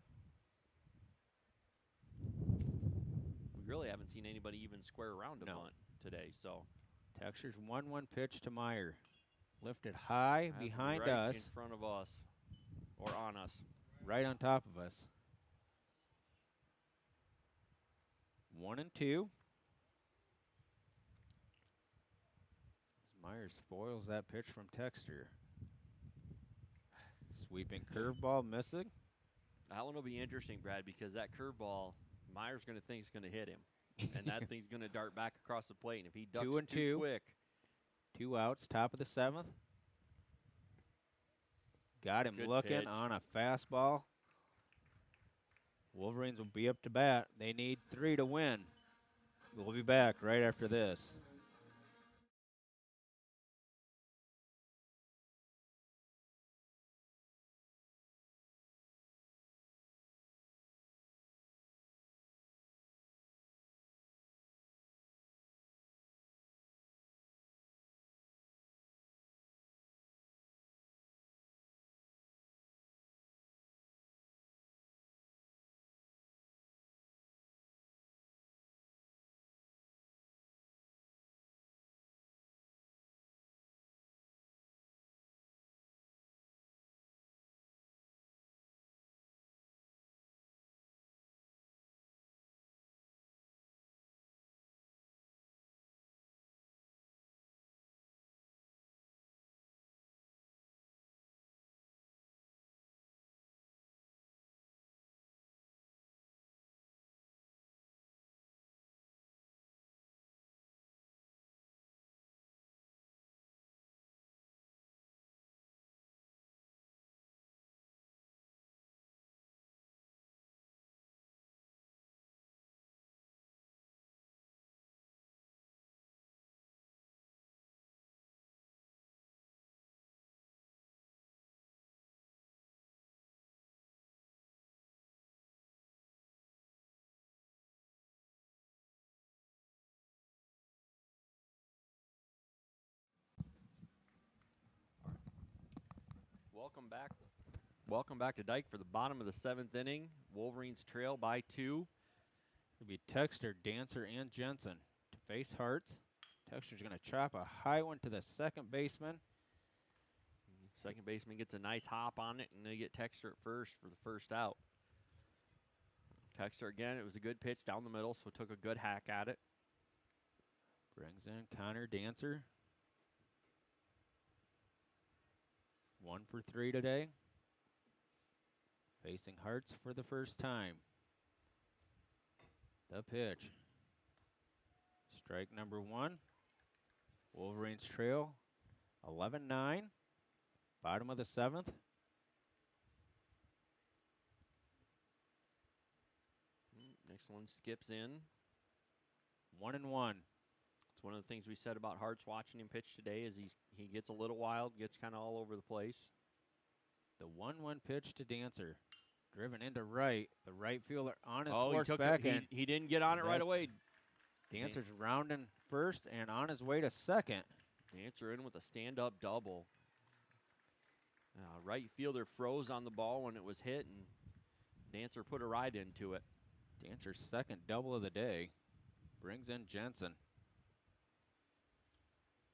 We really haven't seen anybody even square around a bunt today. So Texter's 1-1 pitch to Meyer. Lifted high behind right us. in front of us. Or on us. Right on top of us. 1-2. Meyer spoils that pitch from Texter. Sweeping curveball missing. That one will be interesting, Brad, because that curveball, Meyer's going to think it's going to hit him. And that thing's going to dart back across the plate. And if he ducks too quick. 2 outs, top of the 7th. Got him looking pitch. On a fastball. Wolverines will be up to bat. They need 3 to win. We'll be back right after this. Welcome back. Welcome back to Dike for the bottom of the 7th inning. Wolverines trail by 2. It'll be Texter, Dancer, and Jensen to face Hearts. Texter's going to chop a high one to the second baseman. Second baseman gets a nice hop on it, and they get Texter at first for the first out. Texter again, it was a good pitch down the middle, so took a good hack at it. Brings in Connor Dancer. 1 for 3 today. Facing Hearts for the first time. The pitch. Strike number 1. Wolverines trail 11-9. Bottom of the 7th. Next one skips in. 1-1. It's one of the things we said about Hart's watching him pitch today is he gets a little wild, gets kind of all over the place. The 1-1 pitch to Dancer. Driven into right. The right fielder on his he horse took back it. end. He didn't get on it right away. Dancer's rounding first and on his way to second. Dancer in with a stand-up double. Right fielder froze on the ball when it was hit, and Dancer put a ride into it. Dancer's second double of the day. Brings in Jensen.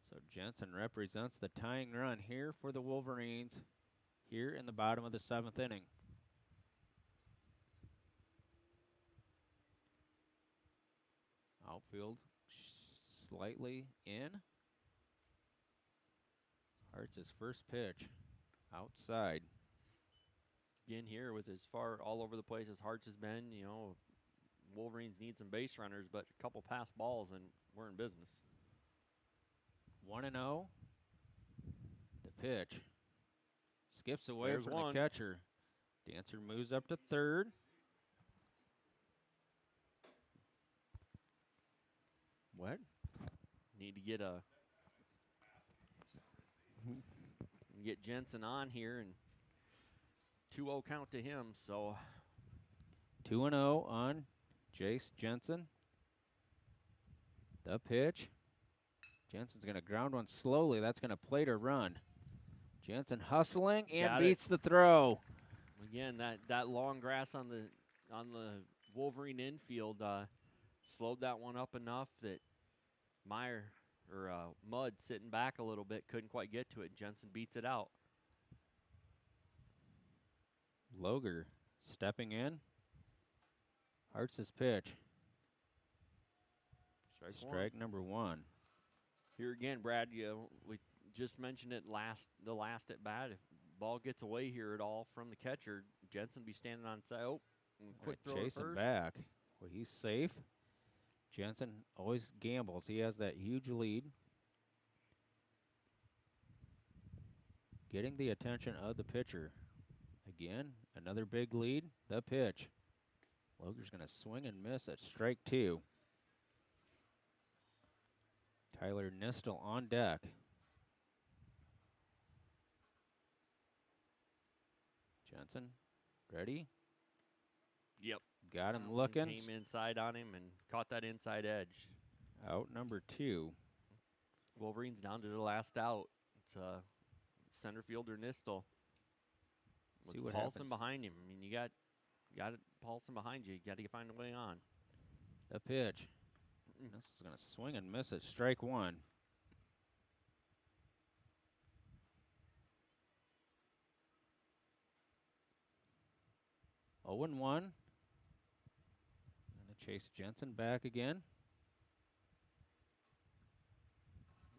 So Jensen represents the tying run here for the Wolverines here in the bottom of the 7th inning. Outfield slightly in. Hart's his first pitch. Outside. Again here with as far all over the place as Hart's has been, Wolverines need some base runners, but a couple pass balls and we're in business. 1-0. The pitch. Skips away There's from one. the catcher. Dancer moves up to third. What? Need to get Jensen on here, and 2-0 count to him. So 2-0 on Jace Jensen. The pitch. Jensen's going to ground one slowly. That's going to plate a run. Jensen hustling and beats the throw. Again, that long grass on the Wolverine infield slowed that one up enough that Mudd sitting back a little bit couldn't quite get to it. Jensen beats it out. Loger stepping in. Hart's his pitch. Strike number 1. Here again, Brad, we just mentioned it the last at bat. If ball gets away here at all from the catcher, Jensen be standing on side. Oh, quick throw to chase first. him back. Well, he's safe. Jensen always gambles. He has that huge lead. Getting the attention of the pitcher. Again, another big lead. The pitch. Loger's going to swing and miss at strike 2. Tyler Nistel on deck. Jensen, ready? Yep. Got him looking. Came inside on him and caught that inside edge. Out number 2. Wolverines down to the last out. It's center fielder Nistel. With See what Paulson happens. behind him. I mean, you got Paulson behind you. You got to find a way on. The pitch. This is going to swing and miss at strike 1. Oh, 1. Going to chase Jensen back again.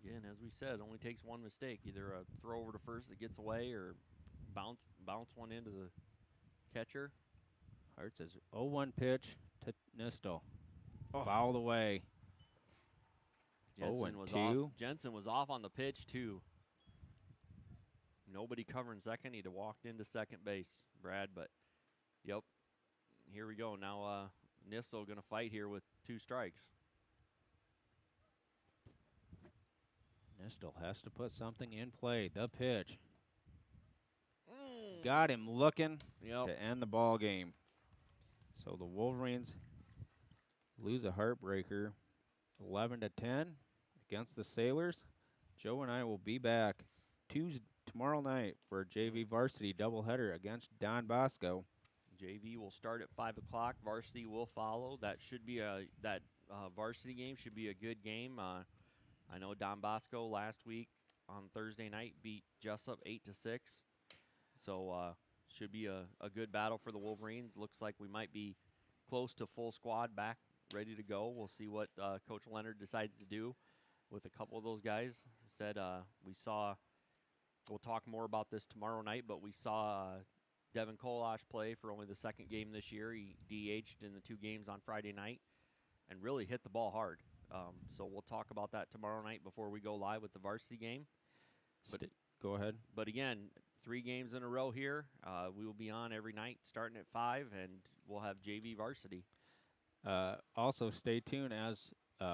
Again, as we said, it only takes one mistake. Either a throw over to first that gets away or bounce one into the catcher. Hart's his 0-1 pitch to Nistel. Oh. Fouled away. Jensen was off. Jensen was off on the pitch too. Nobody covering second. He'd have walked into second base, Brad. But yep, here we go. Now Nistel going to fight here with 2 strikes. Nistel has to put something in play. The pitch. Got him looking to end the ball game. So the Wolverines lose a heartbreaker, 11-10 against the Sailors. Joe and I will be back tomorrow night for a JV varsity doubleheader against Don Bosco. JV will start at 5 o'clock. Varsity will follow. That should be that varsity game should be a good game. I know Don Bosco last week on Thursday night beat Jessup 8-6. So should be a good battle for the Wolverines. Looks like we might be close to full squad back, ready to go. We'll see what Coach Leonard decides to do with a couple of those guys. Said we saw, we'll talk more about this tomorrow night, but we saw Devin Kolosh play for only the second game this year. He DH'd in the 2 games on Friday night and really hit the ball hard. So we'll talk about that tomorrow night before we go live with the varsity game. But Go ahead. But again, 3 games in a row here. We will be on every night starting at 5, and we'll have JV varsity. Also, stay tuned as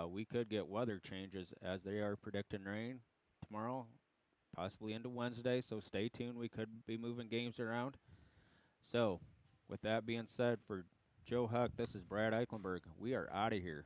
we could get weather changes as they are predicting rain tomorrow, possibly into Wednesday. So stay tuned. We could be moving games around. So, with that being said, for Joe Huck, this is Brad Eichenberg. We are out of here.